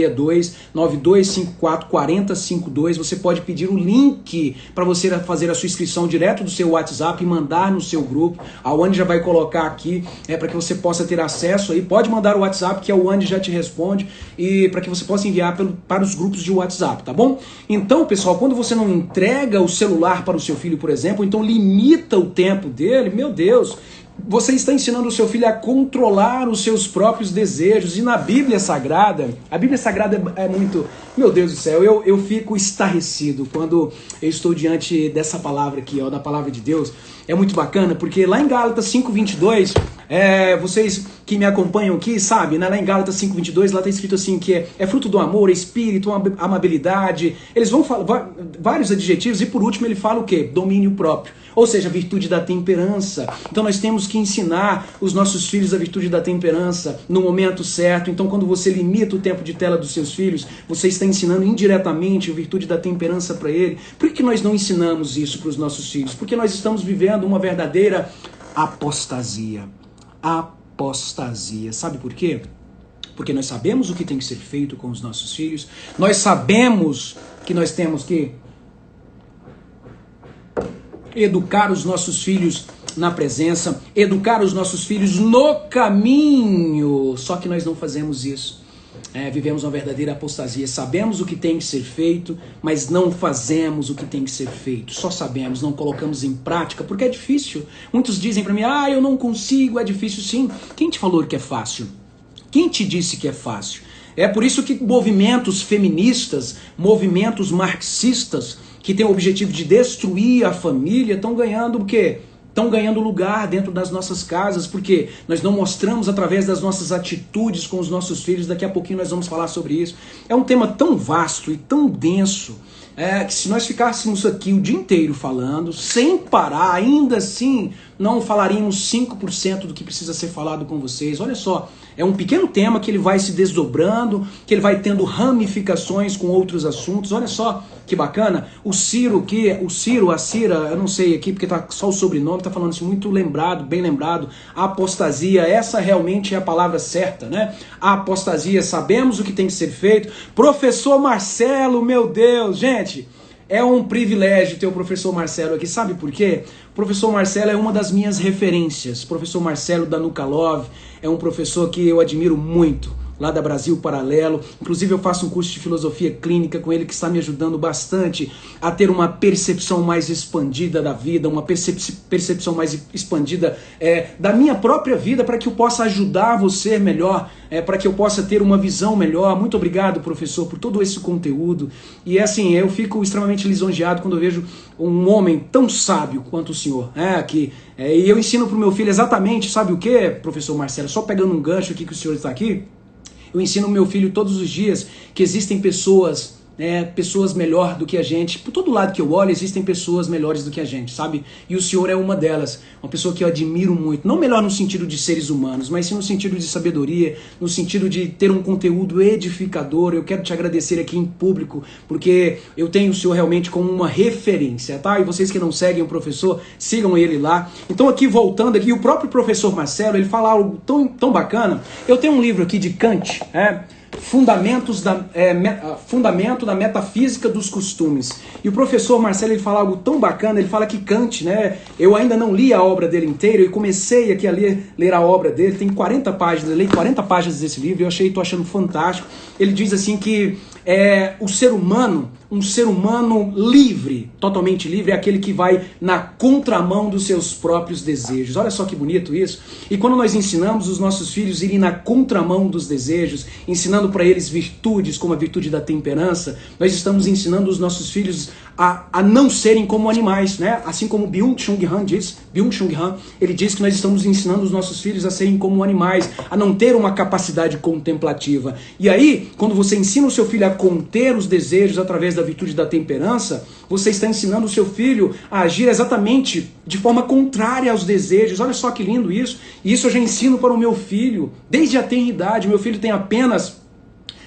62-9254-4052. Você pode pedir o link para você fazer a sua inscrição direto do seu WhatsApp e mandar no seu grupo. A Wani já vai colocar aqui, para que você possa ter acesso aí. Pode mandar o WhatsApp que a Wani já te responde, e para que você possa enviar para os grupos de WhatsApp, tá bom? Então, pessoal, quando você não entrega o celular para o seu filho, por exemplo, então limita o tempo dele, meu Deus, você está ensinando o seu filho a controlar os seus próprios desejos. E na Bíblia Sagrada, a Bíblia Sagrada é muito... Meu Deus do céu, eu fico estarrecido quando eu estou diante dessa palavra aqui, da palavra de Deus. É muito bacana, porque lá em Gálatas 5:22, vocês que me acompanham aqui, sabe, né? Lá em Gálatas 5:22, lá está escrito assim, que é fruto do amor, espírito, amabilidade. Eles vão falar vários adjetivos, e por último ele fala o quê? Domínio próprio. Ou seja, a virtude da temperança. Então nós temos que ensinar os nossos filhos a virtude da temperança no momento certo. Então quando você limita o tempo de tela dos seus filhos, você está ensinando indiretamente a virtude da temperança para ele. Por que nós não ensinamos isso para os nossos filhos? Porque nós estamos vivendo uma verdadeira apostasia. Apostasia. Sabe por quê? Porque nós sabemos o que tem que ser feito com os nossos filhos. Nós sabemos que nós temos que educar os nossos filhos na presença, educar os nossos filhos no caminho. Só que nós não fazemos isso. Vivemos uma verdadeira apostasia. Sabemos o que tem que ser feito, mas não fazemos o que tem que ser feito. Só sabemos, não colocamos em prática, porque é difícil. Muitos dizem para mim, eu não consigo, é difícil sim. Quem te falou que é fácil? Quem te disse que é fácil? É por isso que movimentos feministas, movimentos marxistas, que têm o objetivo de destruir a família, estão ganhando o quê? Estão ganhando lugar dentro das nossas casas, porque nós não mostramos através das nossas atitudes com os nossos filhos. Daqui a pouquinho nós vamos falar sobre isso. É um tema tão vasto e tão denso, que se nós ficássemos aqui o dia inteiro falando, sem parar, ainda assim não falaríamos 5% do que precisa ser falado com vocês. Olha só, é um pequeno tema que ele vai se desdobrando, que ele vai tendo ramificações com outros assuntos. Olha só que bacana. O Ciro, a Cira, eu não sei aqui porque tá só o sobrenome, tá falando isso muito lembrado, bem lembrado. A apostasia, essa realmente é a palavra certa, né? A apostasia, sabemos o que tem que ser feito. Professor Marcelo, meu Deus, gente, é um privilégio ter o professor Marcelo aqui. Sabe por quê? O professor Marcelo é uma das minhas referências. O professor Marcelo da Nucalov é um professor que eu admiro muito, lá da Brasil Paralelo. Inclusive eu faço um curso de filosofia clínica com ele que está me ajudando bastante a ter uma percepção mais expandida da vida, uma percepção mais expandida da minha própria vida, para que eu possa ajudar você melhor, para que eu possa ter uma visão melhor. Muito obrigado, professor, por todo esse conteúdo. E assim, eu fico extremamente lisonjeado quando eu vejo um homem tão sábio quanto o senhor. E eu ensino para o meu filho exatamente, sabe o que, professor Marcelo? Só pegando um gancho aqui que o senhor está aqui, eu ensino ao meu filho todos os dias que existem pessoas melhor do que a gente. Por todo lado que eu olho, existem pessoas melhores do que a gente, sabe? E o senhor é uma delas, uma pessoa que eu admiro muito. Não melhor no sentido de seres humanos, mas sim no sentido de sabedoria, no sentido de ter um conteúdo edificador. Eu quero te agradecer aqui em público, porque eu tenho o senhor realmente como uma referência, tá? E vocês que não seguem o professor, sigam ele lá. Então aqui, voltando aqui, o próprio professor Marcelo, ele fala algo tão bacana. Eu tenho um livro aqui de Kant, Fundamento da Metafísica dos Costumes. E o professor Marcelo, ele fala algo tão bacana. Ele fala que Kant, eu ainda não li a obra dele inteira, eu comecei aqui a ler a obra dele, tem 40 páginas, eu li 40 páginas desse livro, tô achando fantástico. Ele diz assim que um ser humano livre, totalmente livre, é aquele que vai na contramão dos seus próprios desejos. Olha só que bonito isso. E quando nós ensinamos os nossos filhos a irem na contramão dos desejos, ensinando para eles virtudes como a virtude da temperança, nós estamos ensinando os nossos filhos a não serem como animais, né? Assim como Byung-Chul Han diz, ele diz que nós estamos ensinando os nossos filhos a serem como animais, a não ter uma capacidade contemplativa. E aí, quando você ensina o seu filho a conter os desejos através da virtude da temperança, você está ensinando o seu filho a agir exatamente de forma contrária aos desejos. Olha só que lindo isso. E isso eu já ensino para o meu filho desde a tenra idade. Meu filho tem apenas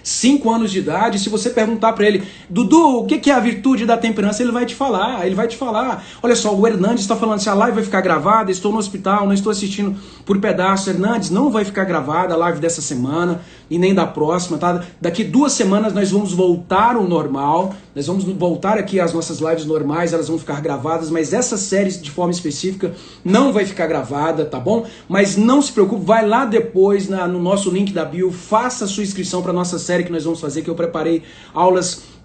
5 anos de idade. Se você perguntar para ele, Dudu, o que é a virtude da temperança? Ele vai te falar. Olha só, o Hernandes está falando assim, a live vai ficar gravada, estou no hospital, não estou assistindo por pedaço. Hernandes, não vai ficar gravada a live dessa semana e nem da próxima, tá? Daqui 2 semanas nós vamos voltar ao normal, nós vamos voltar aqui às nossas lives normais, elas vão ficar gravadas, mas essa série de forma específica não vai ficar gravada, tá bom? Mas não se preocupe, vai lá depois no nosso link da bio, faça a sua inscrição para nossa série que nós vamos fazer, que eu preparei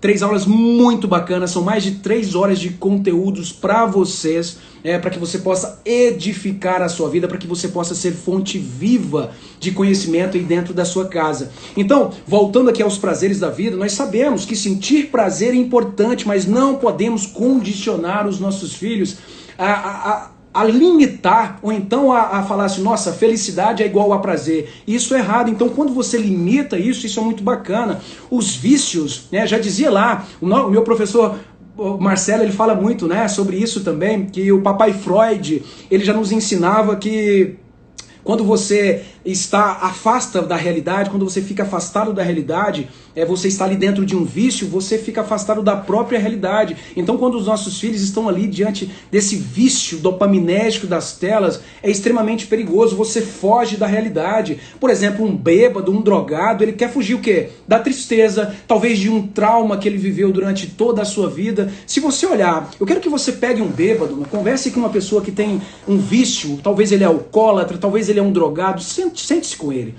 3 aulas muito bacanas, são mais de 3 horas de conteúdos para vocês, para que você possa edificar a sua vida, para que você possa ser fonte viva de conhecimento aí dentro da sua casa. Então, voltando aqui aos prazeres da vida, nós sabemos que sentir prazer é importante, mas não podemos condicionar os nossos filhos a limitar, ou então a falar assim, nossa, felicidade é igual a prazer. Isso é errado. Então, quando você limita isso é muito bacana. Os vícios, já dizia lá, o meu professor Marcelo, ele fala muito sobre isso também, que o papai Freud, ele já nos ensinava que Quando você afasta da realidade, quando você fica afastado da realidade, você está ali dentro de um vício, você fica afastado da própria realidade. Então, quando os nossos filhos estão ali diante desse vício dopaminérgico das telas, é extremamente perigoso, você foge da realidade. Por exemplo, um bêbado, um drogado, ele quer fugir o quê? Da tristeza, talvez de um trauma que ele viveu durante toda a sua vida. Se você olhar, eu quero que você pegue um bêbado, converse com uma pessoa que tem um vício, talvez ele é alcoólatra, talvez ele é um drogado, sente-se com ele.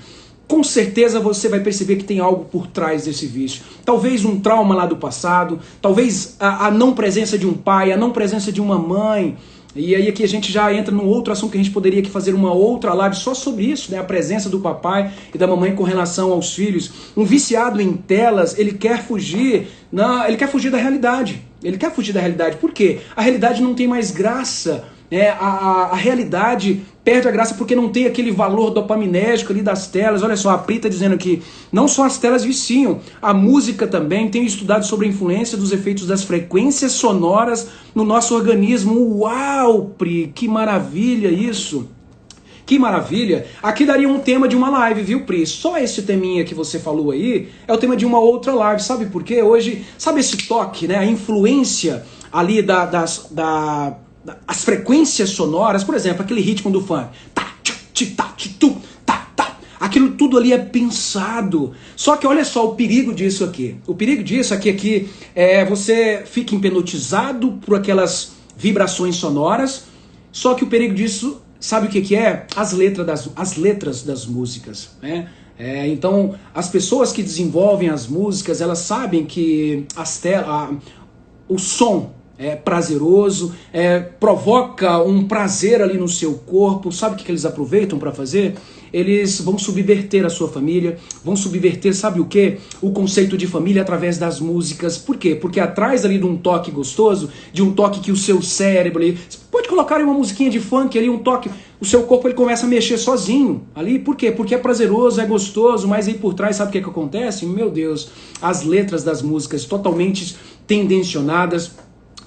Com certeza você vai perceber que tem algo por trás desse vício. Talvez um trauma lá do passado, talvez a não presença de um pai, a não presença de uma mãe. E aí aqui a gente já entra num outro assunto que a gente poderia aqui fazer uma outra live só sobre isso, né? A presença do papai e da mamãe com relação aos filhos. Um viciado em telas, ele quer fugir da realidade. Ele quer fugir da realidade. Por quê? A realidade não tem mais graça. A realidade perde a graça porque não tem aquele valor dopaminérgico ali das telas. Olha só, a Pri está dizendo aqui, não só as telas viciam, a música também. Tenho estudado sobre a influência dos efeitos das frequências sonoras no nosso organismo. Uau, Pri, que maravilha isso! Que maravilha! Aqui daria um tema de uma live, viu, Pri? Só esse teminha que você falou aí é o tema de uma outra live. Sabe por quê? Hoje, sabe esse toque, né? A influência ali as frequências sonoras, por exemplo, aquele ritmo do funk. Tá, tá, tá. Aquilo tudo ali é pensado. Só que olha só o perigo disso aqui. O perigo disso aqui é você fica hipnotizado por aquelas vibrações sonoras. Só que o perigo disso, sabe o que é? As letras das músicas, né? Então, as pessoas que desenvolvem as músicas, elas sabem que o som é prazeroso, provoca um prazer ali no seu corpo. Sabe o que eles aproveitam para fazer? Eles vão subverter a sua família, vão subverter, sabe o quê? O conceito de família através das músicas. Por quê? Porque atrás ali de um toque gostoso, de um toque que o seu cérebro ali, você pode colocar ali uma musiquinha de funk ali, um toque, o seu corpo ele começa a mexer sozinho ali. Por quê? Porque é prazeroso, é gostoso, mas aí por trás sabe o que acontece? Meu Deus, as letras das músicas totalmente tendencionadas,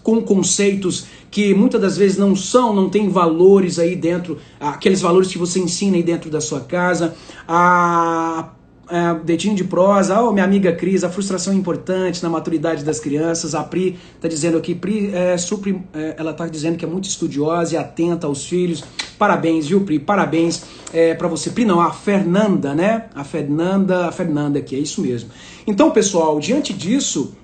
com conceitos que muitas das vezes não tem valores aí dentro, aqueles valores que você ensina aí dentro da sua casa. Dedinho de prosa, minha amiga Cris, a frustração é importante na maturidade das crianças. A Pri está dizendo aqui, ela está dizendo que é muito estudiosa e atenta aos filhos. Parabéns, viu, Pri? Parabéns para você. Pri não, a Fernanda, né? A Fernanda aqui, é isso mesmo. Então, pessoal, diante disso,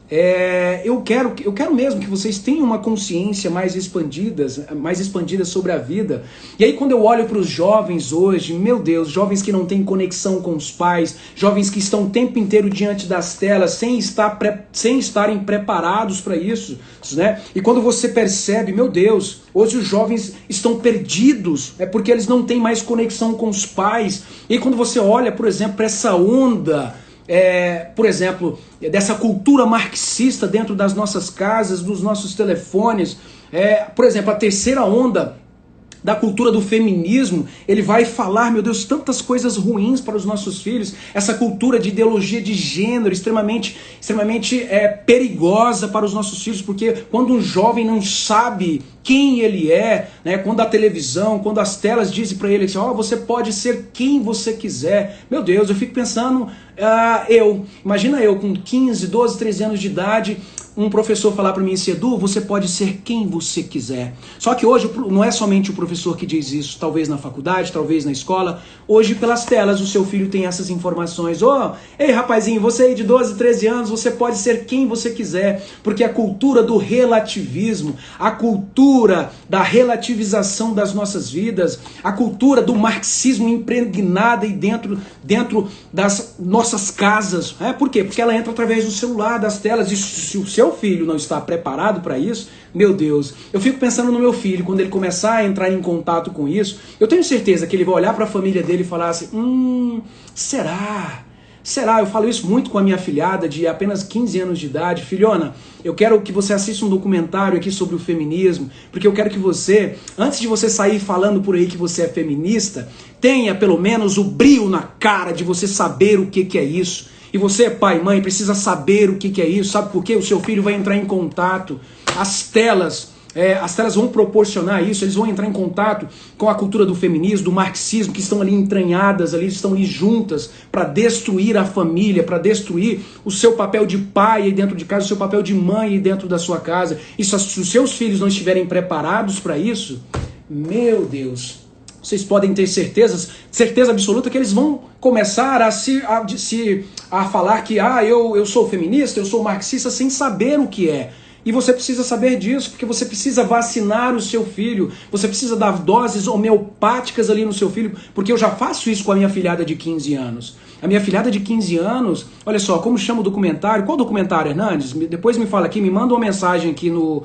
eu quero mesmo que vocês tenham uma consciência mais expandida sobre a vida. E aí quando eu olho para os jovens hoje, meu Deus, jovens que não têm conexão com os pais, jovens que estão o tempo inteiro diante das telas, sem estarem preparados para isso, né? E quando você percebe, meu Deus, hoje os jovens estão perdidos, porque eles não têm mais conexão com os pais. E quando você olha, por exemplo, para essa onda, por exemplo, dessa cultura marxista dentro das nossas casas, dos nossos telefones, por exemplo, a terceira onda da cultura do feminismo, ele vai falar, meu Deus, tantas coisas ruins para os nossos filhos. Essa cultura de ideologia de gênero extremamente perigosa para os nossos filhos, porque quando um jovem não sabe quem ele é, né, quando a televisão, quando as telas dizem para ele assim, você pode ser quem você quiser. Meu Deus, eu fico pensando, imagina eu com 15, 12, 13 anos de idade, um professor falar para mim assim, Edu, você pode ser quem você quiser. Só que hoje não é somente o professor que diz isso, talvez na faculdade, talvez na escola. Hoje, pelas telas, o seu filho tem essas informações. Ei, rapazinho, você aí de 12, 13 anos, você pode ser quem você quiser. Porque a cultura do relativismo, a cultura da relativização das nossas vidas, a cultura do marxismo impregnada aí dentro das nossas casas. Por quê? Porque ela entra através do celular, das telas. E se o seu filho não está preparado para isso, meu Deus, eu fico pensando no meu filho, quando ele começar a entrar em contato com isso, eu tenho certeza que ele vai olhar para a família dele e falar assim, será? Eu falo isso muito com a minha afilhada de apenas 15 anos de idade. Filhona, eu quero que você assista um documentário aqui sobre o feminismo, porque eu quero que você, antes de você sair falando por aí que você é feminista, tenha pelo menos o brio na cara de você saber o que é isso. E você, pai e mãe, precisa saber o que é isso. Sabe por quê? O seu filho vai entrar em contato. As telas as telas vão proporcionar isso, eles vão entrar em contato com a cultura do feminismo, do marxismo, que estão ali entranhadas, ali, estão ali juntas para destruir a família, para destruir o seu papel de pai aí dentro de casa, o seu papel de mãe aí dentro da sua casa. E se os seus filhos não estiverem preparados para isso, meu Deus, vocês podem ter certeza absoluta que eles vão começar a falar que eu sou feminista, eu sou marxista, sem saber o que é. E você precisa saber disso, porque você precisa vacinar o seu filho, você precisa dar doses homeopáticas ali no seu filho, porque eu já faço isso com a minha filhada de 15 anos. A minha filhada de 15 anos, olha só, como chama o documentário? Qual documentário, Hernandes? Depois me fala aqui, me manda uma mensagem aqui no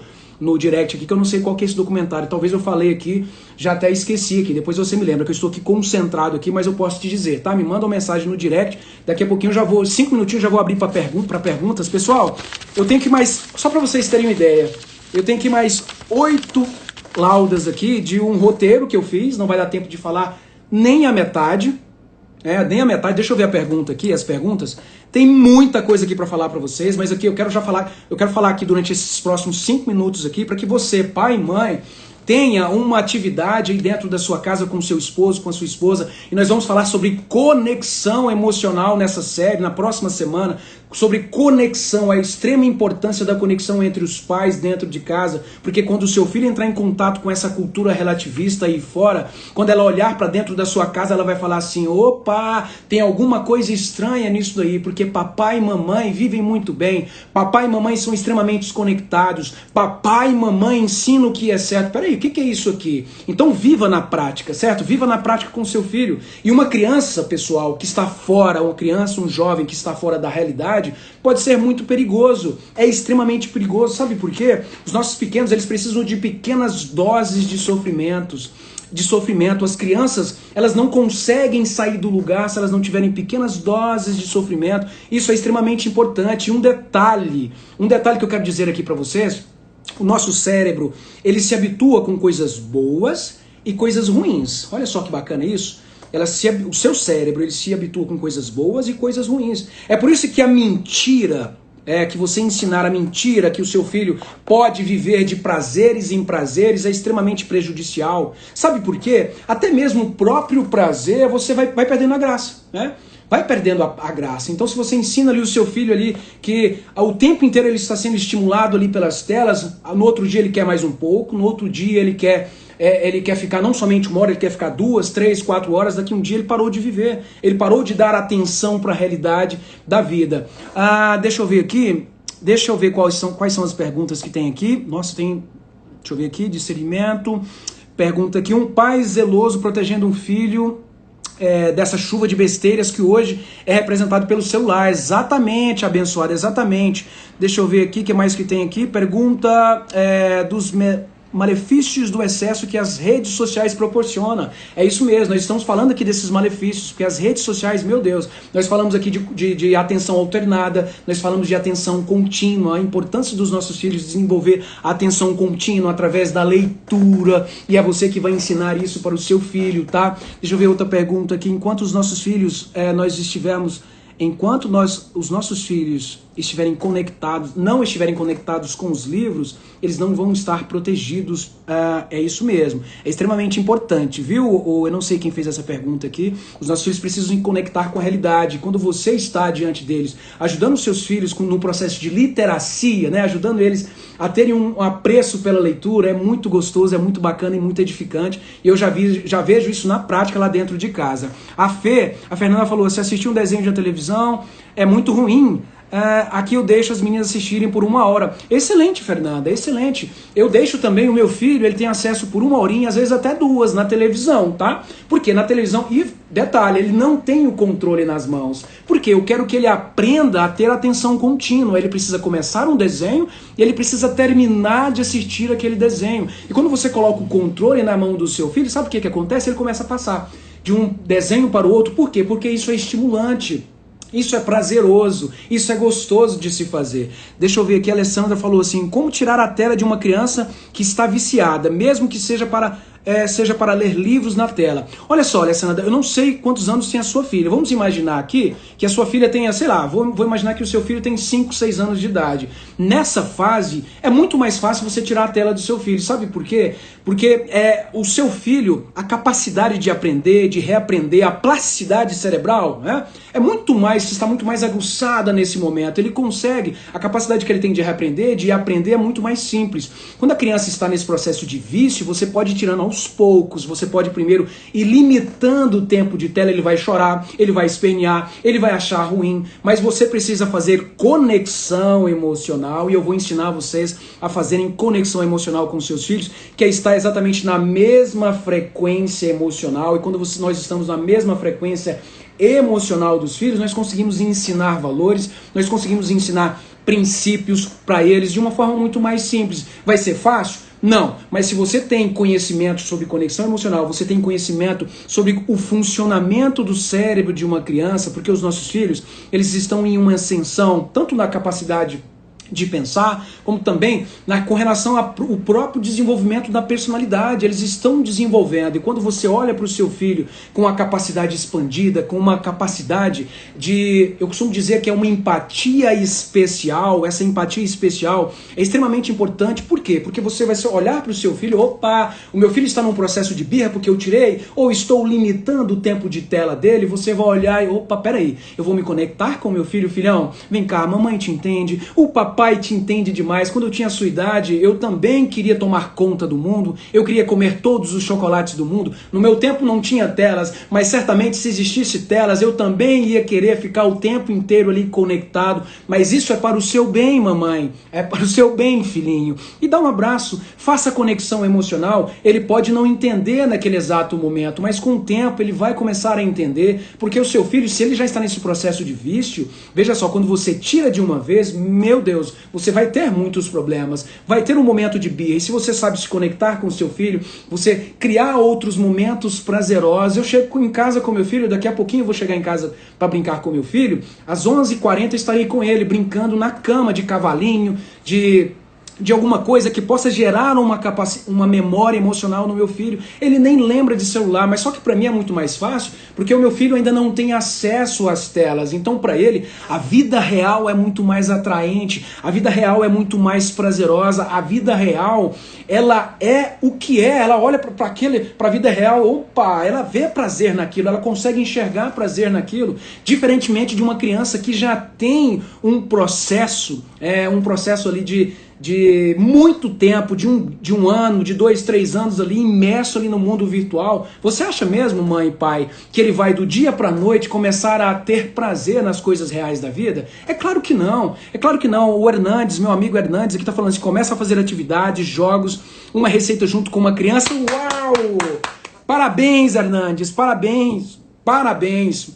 direct aqui, que eu não sei qual que é esse documentário. Talvez eu falei aqui, já até esqueci aqui. Depois você me lembra, que eu estou aqui concentrado aqui, mas eu posso te dizer, tá? Me manda uma mensagem no direct. Daqui a pouquinho eu já vou, 5 minutinhos já vou abrir para perguntas. Pessoal, eu tenho que mais, só para vocês terem uma ideia, eu tenho que mais 8 laudas aqui de um roteiro que eu fiz. Não vai dar tempo de falar nem a metade. Nem a metade. Deixa eu ver a pergunta aqui, as perguntas. Tem muita coisa aqui para falar para vocês, mas aqui eu quero falar aqui durante esses próximos 5 minutos aqui, para que você, pai e mãe, tenha uma atividade aí dentro da sua casa com o seu esposo, com a sua esposa, e nós vamos falar sobre conexão emocional nessa série, na próxima semana, sobre conexão, a extrema importância da conexão entre os pais dentro de casa, porque quando o seu filho entrar em contato com essa cultura relativista aí fora, quando ela olhar para dentro da sua casa, ela vai falar assim, opa, tem alguma coisa estranha nisso daí, porque papai e mamãe vivem muito bem, papai e mamãe são extremamente desconectados, papai e mamãe ensinam o que é certo. Peraí, o que é isso aqui? Então viva na prática, certo? Viva na prática com o seu filho. E uma criança, pessoal, que está fora, uma criança, um jovem que está fora da realidade, pode ser muito perigoso, é extremamente perigoso. Sabe por quê? Os nossos pequenos, eles precisam de pequenas doses de sofrimento. As crianças, elas não conseguem sair do lugar se elas não tiverem pequenas doses de sofrimento. Isso é extremamente importante. E um detalhe que eu quero dizer aqui para vocês, o nosso cérebro, ele se habitua com coisas boas e coisas ruins. Olha só que bacana isso. O seu cérebro, ele se habitua com coisas boas e coisas ruins. É por isso que a mentira, que você ensinar a mentira que o seu filho pode viver de prazeres em prazeres, é extremamente prejudicial. Sabe por quê? Até mesmo o próprio prazer, você vai perdendo a graça, né? Vai perdendo a graça. Então, se você ensina ali o seu filho ali que o tempo inteiro ele está sendo estimulado ali pelas telas, no outro dia ele quer mais um pouco, no outro dia ele quer ficar não somente 1 hora, ele quer ficar 2, 3, 4 horas, daqui um dia ele parou de viver, ele parou de dar atenção para a realidade da vida. Deixa eu ver aqui, quais são as perguntas que tem aqui. Nossa, deixa eu ver aqui, discernimento, pergunta aqui, um pai zeloso protegendo um filho dessa chuva de besteiras que hoje é representado pelo celular. Exatamente, abençoado, exatamente. Deixa eu ver aqui, o que mais que tem aqui? Pergunta dos malefícios do excesso que as redes sociais proporcionam. É isso mesmo, nós estamos falando aqui desses malefícios, porque as redes sociais, meu Deus, nós falamos aqui de atenção alternada, nós falamos de atenção contínua, a importância dos nossos filhos desenvolver a atenção contínua através da leitura, e é você que vai ensinar isso para o seu filho, tá? Deixa eu ver outra pergunta aqui. Enquanto os nossos filhos, os nossos filhos não estiverem conectados com os livros, eles não vão estar protegidos. É isso mesmo. É extremamente importante, viu? Eu não sei quem fez essa pergunta aqui. Os nossos filhos precisam se conectar com a realidade. Quando você está diante deles, ajudando os seus filhos no processo de literacia, né? Ajudando eles a terem um apreço pela leitura, é muito gostoso, é muito bacana e muito edificante. E eu já vejo isso na prática lá dentro de casa. A Fernanda falou, se assistir um desenho de televisão é muito ruim. Aqui eu deixo as meninas assistirem por 1 hora. Excelente, Fernanda, excelente. Eu deixo também o meu filho, ele tem acesso por 1 horinha, às vezes até 2 na televisão, tá? Porque na televisão, e detalhe, ele não tem o controle nas mãos. Porque eu quero que ele aprenda a ter atenção contínua. Ele precisa começar um desenho e ele precisa terminar de assistir aquele desenho. E quando você coloca o controle na mão do seu filho, sabe o que acontece? Ele começa a passar de um desenho para o outro. Por quê? Porque isso é estimulante. Isso é prazeroso, isso é gostoso de se fazer. Deixa eu ver aqui, a Alessandra falou assim, como tirar a tela de uma criança que está viciada, mesmo que seja para seja para ler livros na tela. Olha só, Alessandra, eu não sei quantos anos tem a sua filha. Vamos imaginar aqui que a sua filha tenha, sei lá, vou imaginar que o seu filho tem 5, 6 anos de idade. Nessa fase, é muito mais fácil você tirar a tela do seu filho. Sabe por quê? Porque o seu filho, a capacidade de aprender, de reaprender, a plasticidade cerebral, né, está muito mais aguçada nesse momento. Ele consegue, a capacidade que ele tem de reaprender, de aprender é muito mais simples. Quando a criança está nesse processo de vício, você pode ir tirando aos poucos, você pode primeiro ir limitando o tempo de tela, ele vai chorar, ele vai espernear, ele vai achar ruim, mas você precisa fazer conexão emocional, e eu vou ensinar vocês a fazerem conexão emocional com seus filhos, que é estar exatamente na mesma frequência emocional, e quando nós estamos na mesma frequência emocional dos filhos, nós conseguimos ensinar valores, nós conseguimos ensinar princípios para eles de uma forma muito mais simples. Vai ser fácil? Não, mas se você tem conhecimento sobre conexão emocional, você tem conhecimento sobre o funcionamento do cérebro de uma criança, porque os nossos filhos, eles estão em uma ascensão, tanto na capacidade de pensar, como também com relação ao próprio desenvolvimento da personalidade. Eles estão desenvolvendo, e quando você olha para o seu filho com a capacidade expandida, com uma capacidade de, eu costumo dizer que é uma empatia especial, essa empatia especial é extremamente importante. Por quê? Porque você vai olhar para o seu filho, opa, o meu filho está num processo de birra porque eu tirei, ou estou limitando o tempo de tela dele, você vai olhar e, opa, peraí, eu vou me conectar com o meu filho, filhão, vem cá, a mamãe te entende, o papai te entende demais. Quando eu tinha a sua idade, eu também queria tomar conta do mundo, eu queria comer todos os chocolates do mundo. No meu tempo não tinha telas, mas certamente se existisse telas, eu também ia querer ficar o tempo inteiro ali conectado. Mas isso é para o seu bem, mamãe, é para o seu bem, filhinho. E dá um abraço, faça conexão emocional. Ele pode não entender naquele exato momento, mas com o tempo ele vai começar a entender, porque o seu filho, se ele já está nesse processo de vício, veja só, quando você tira de uma vez, meu Deus, você vai ter muitos problemas, vai ter um momento de birra, e se você sabe se conectar com o seu filho, você criar outros momentos prazerosos. Eu chego em casa com meu filho, daqui a pouquinho eu vou chegar em casa para brincar com meu filho, às 11h40 estarei com ele, brincando na cama de cavalinho, de alguma coisa que possa gerar uma memória emocional no meu filho. Ele nem lembra de celular, mas só que para mim é muito mais fácil, porque o meu filho ainda não tem acesso às telas. Então para ele, a vida real é muito mais atraente, a vida real é muito mais prazerosa, a vida real, ela é o que é, ela olha para a vida real, opa, ela vê prazer naquilo, ela consegue enxergar prazer naquilo, diferentemente de uma criança que já tem um processo ali de muito tempo, de um ano, de 2, 3 anos ali, imerso ali no mundo virtual. Você acha mesmo, mãe e pai, que ele vai do dia para a noite começar a ter prazer nas coisas reais da vida? É claro que não, é claro que não. O Hernandes, meu amigo Hernandes, aqui está falando assim, começa a fazer atividades, jogos, uma receita junto com uma criança. Uau! Parabéns, Hernandes, parabéns, parabéns.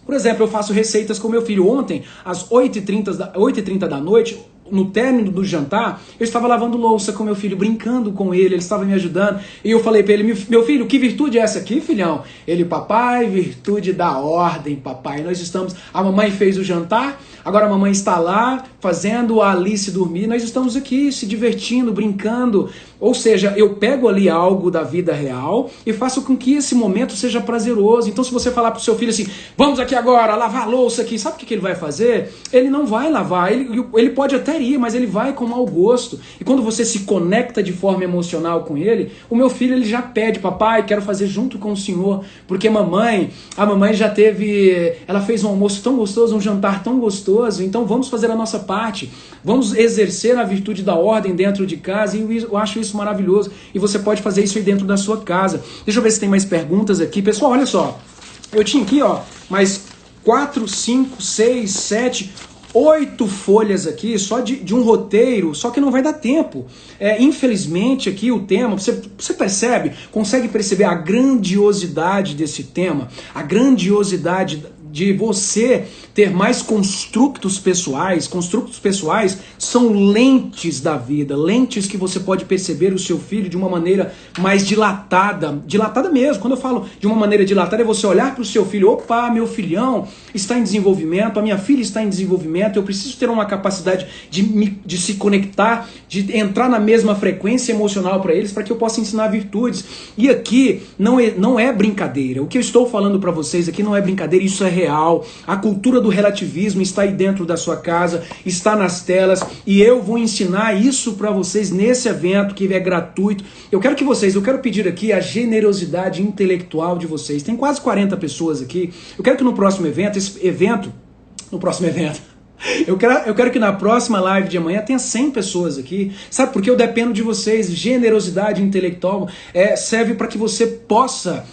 Por exemplo, eu faço receitas com meu filho. Ontem, às 8h30 da noite, no término do jantar, eu estava lavando louça com meu filho, brincando com ele estava me ajudando, e eu falei para ele, meu filho, que virtude é essa aqui, filhão? Ele, papai, virtude da ordem, papai. A mamãe fez o jantar, agora a mamãe está lá, fazendo a Alice dormir, nós estamos aqui se divertindo, brincando. Ou seja, eu pego ali algo da vida real e faço com que esse momento seja prazeroso. Então se você falar para o seu filho assim, vamos aqui agora, lavar a louça aqui, sabe o que ele vai fazer? Ele não vai lavar, ele pode até ir, mas ele vai com mau gosto. E quando você se conecta de forma emocional com ele, o meu filho ele já pede, papai, quero fazer junto com o senhor, porque a mamãe ela fez um almoço tão gostoso, um jantar tão gostoso, então vamos fazer a nossa parte, vamos exercer a virtude da ordem dentro de casa, e eu acho isso maravilhoso, e você pode fazer isso aí dentro da sua casa. Deixa eu ver se tem mais perguntas aqui. Pessoal, olha só, eu tinha aqui mais 4, 5, 6, 7... 8 folhas aqui, só de um roteiro, só que não vai dar tempo. Infelizmente aqui o tema, você percebe, consegue perceber a grandiosidade desse tema, a grandiosidade de você ter mais construtos pessoais. Construtos pessoais são lentes da vida, lentes que você pode perceber o seu filho de uma maneira mais dilatada, dilatada mesmo. Quando eu falo de uma maneira dilatada, é você olhar para o seu filho, opa, meu filhão está em desenvolvimento, a minha filha está em desenvolvimento, eu preciso ter uma capacidade de se conectar, de entrar na mesma frequência emocional para eles, para que eu possa ensinar virtudes. E aqui não é brincadeira, o que eu estou falando para vocês aqui não é brincadeira, isso é real. A cultura do relativismo está aí dentro da sua casa, está nas telas, e eu vou ensinar isso para vocês nesse evento que é gratuito. Eu quero pedir aqui a generosidade intelectual de vocês. Tem quase 40 pessoas aqui. Eu quero que no próximo evento, eu quero que na próxima live de amanhã tenha 100 pessoas aqui. Sabe por que eu dependo de vocês? Generosidade intelectual serve para que você possa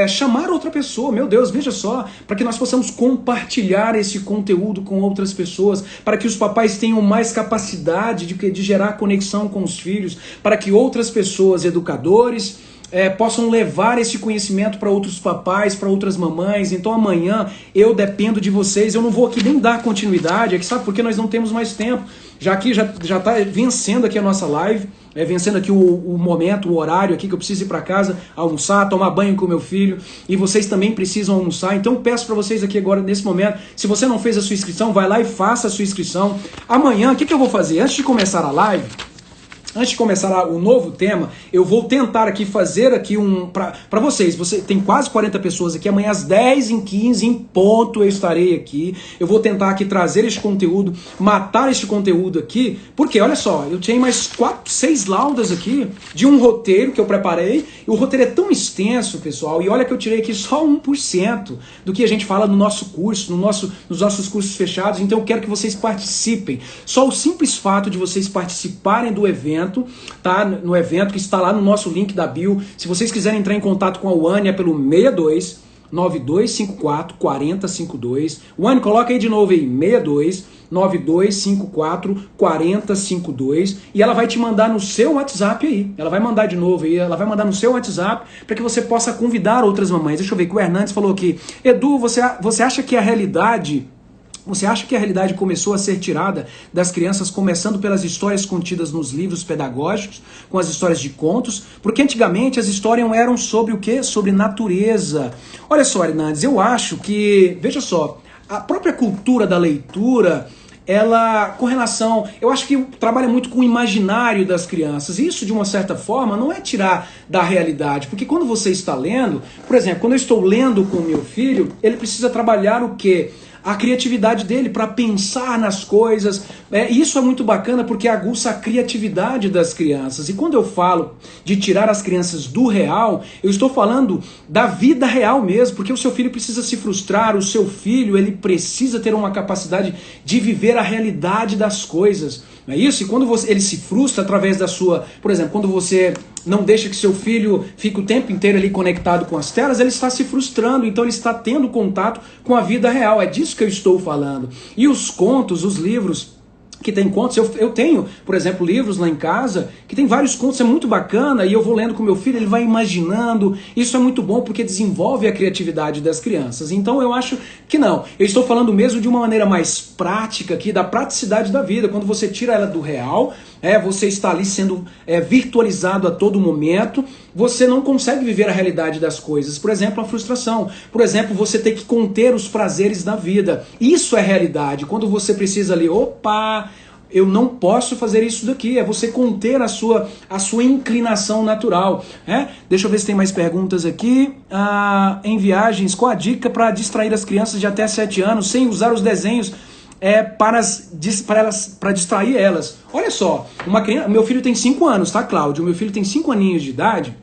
chamar outra pessoa. Meu Deus, veja só, para que nós possamos compartilhar esse conteúdo com outras pessoas, para que os papais tenham mais capacidade de gerar conexão com os filhos, para que outras pessoas, educadores, possam levar esse conhecimento para outros papais, para outras mamães. Então amanhã eu dependo de vocês. Eu não vou aqui nem dar continuidade, sabe porque nós não temos mais tempo. Já está vencendo aqui a nossa live, vencendo aqui o momento, o horário aqui que eu preciso ir para casa, almoçar, tomar banho com o meu filho, e vocês também precisam almoçar. Então peço para vocês aqui agora, nesse momento, se você não fez a sua inscrição, vai lá e faça a sua inscrição. Amanhã, o que eu vou fazer? Antes de começar a live, antes de começar o novo tema, eu vou tentar aqui fazer aqui para vocês. Você tem quase 40 pessoas aqui. Amanhã às 10h15 em ponto eu estarei aqui. Eu vou tentar aqui trazer este conteúdo, matar este conteúdo aqui, porque olha só, eu tinha mais 4-6 laudas aqui de um roteiro que eu preparei. E o roteiro é tão extenso, pessoal, e olha que eu tirei aqui só 1% do que a gente fala no nosso curso, nos nossos cursos fechados. Então eu quero que vocês participem. Só o simples fato de vocês participarem do evento, tá? No evento que está lá no nosso link da bio. Se vocês quiserem entrar em contato com a Uane, é pelo 62 9254 4052. Uane, coloca aí de novo aí, 62 9254 4052, e ela vai te mandar no seu WhatsApp aí. Ela vai mandar de novo aí, ela vai mandar no seu WhatsApp para que você possa convidar outras mamães. Deixa eu ver que o Hernandes falou aqui. Edu, você acha que a realidade começou a ser tirada das crianças, começando pelas histórias contidas nos livros pedagógicos, com as histórias de contos? Porque antigamente as histórias eram sobre o quê? Sobre natureza. Olha só, Hernandes, eu acho que, veja só, a própria cultura da leitura, eu acho que trabalha muito com o imaginário das crianças. Isso, de uma certa forma, não é tirar da realidade, porque quando você está lendo, por exemplo, quando eu estou lendo com o meu filho, ele precisa trabalhar o quê? A criatividade dele para pensar nas coisas. Isso é muito bacana porque aguça a criatividade das crianças. E quando eu falo de tirar as crianças do real, eu estou falando da vida real mesmo, porque o seu filho precisa se frustrar, o seu filho ele precisa ter uma capacidade de viver a realidade das coisas. Não é isso? E quando ele se frustra através da sua... Por exemplo, quando você não deixa que seu filho fique o tempo inteiro ali conectado com as telas, ele está se frustrando, então ele está tendo contato com a vida real. É disso que eu estou falando. E os contos, os livros que tem contos, eu tenho, por exemplo, livros lá em casa que tem vários contos, é muito bacana, e eu vou lendo com meu filho, ele vai imaginando. Isso é muito bom porque desenvolve a criatividade das crianças. Então eu acho que não, eu estou falando mesmo de uma maneira mais prática aqui, da praticidade da vida. Quando você tira ela do real, você está ali sendo virtualizado a todo momento, você não consegue viver a realidade das coisas. Por exemplo, a frustração. Por exemplo, você ter que conter os prazeres da vida. Isso é realidade. Quando você precisa ali, opa, eu não posso fazer isso daqui. É você conter a sua inclinação natural. Deixa eu ver se tem mais perguntas aqui. Em qual a dica para distrair as crianças de até 7 anos sem usar os desenhos para distrair elas? Olha só, uma criança, meu filho tem 5 anos, tá, Cláudio? Meu filho tem 5 aninhos de idade.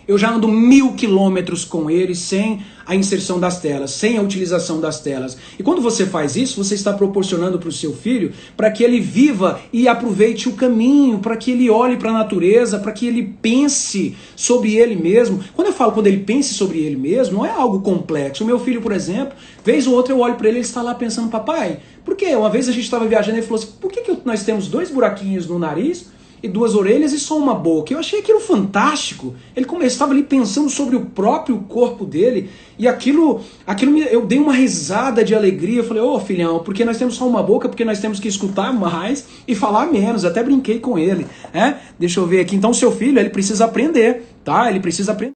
Eu já ando 1000 quilômetros com ele sem a inserção das telas, sem a utilização das telas. E quando você faz isso, você está proporcionando para o seu filho para que ele viva e aproveite o caminho, para que ele olhe para a natureza, para que ele pense sobre ele mesmo. Quando eu falo quando ele pense sobre ele mesmo, não é algo complexo. O meu filho, por exemplo, vez ou outra eu olho para ele, ele está lá pensando, papai, por quê? Uma vez a gente estava viajando e ele falou assim, por que nós temos 2 buraquinhos no nariz e 2 orelhas e só uma boca. Eu achei aquilo fantástico. Ele estava ali pensando sobre o próprio corpo dele, e eu dei uma risada de alegria. Eu falei, ô filhão, porque nós temos só uma boca, porque nós temos que escutar mais e falar menos. Até brinquei com ele. Deixa eu ver aqui. Então, seu filho, ele precisa aprender, tá? Ele precisa aprender.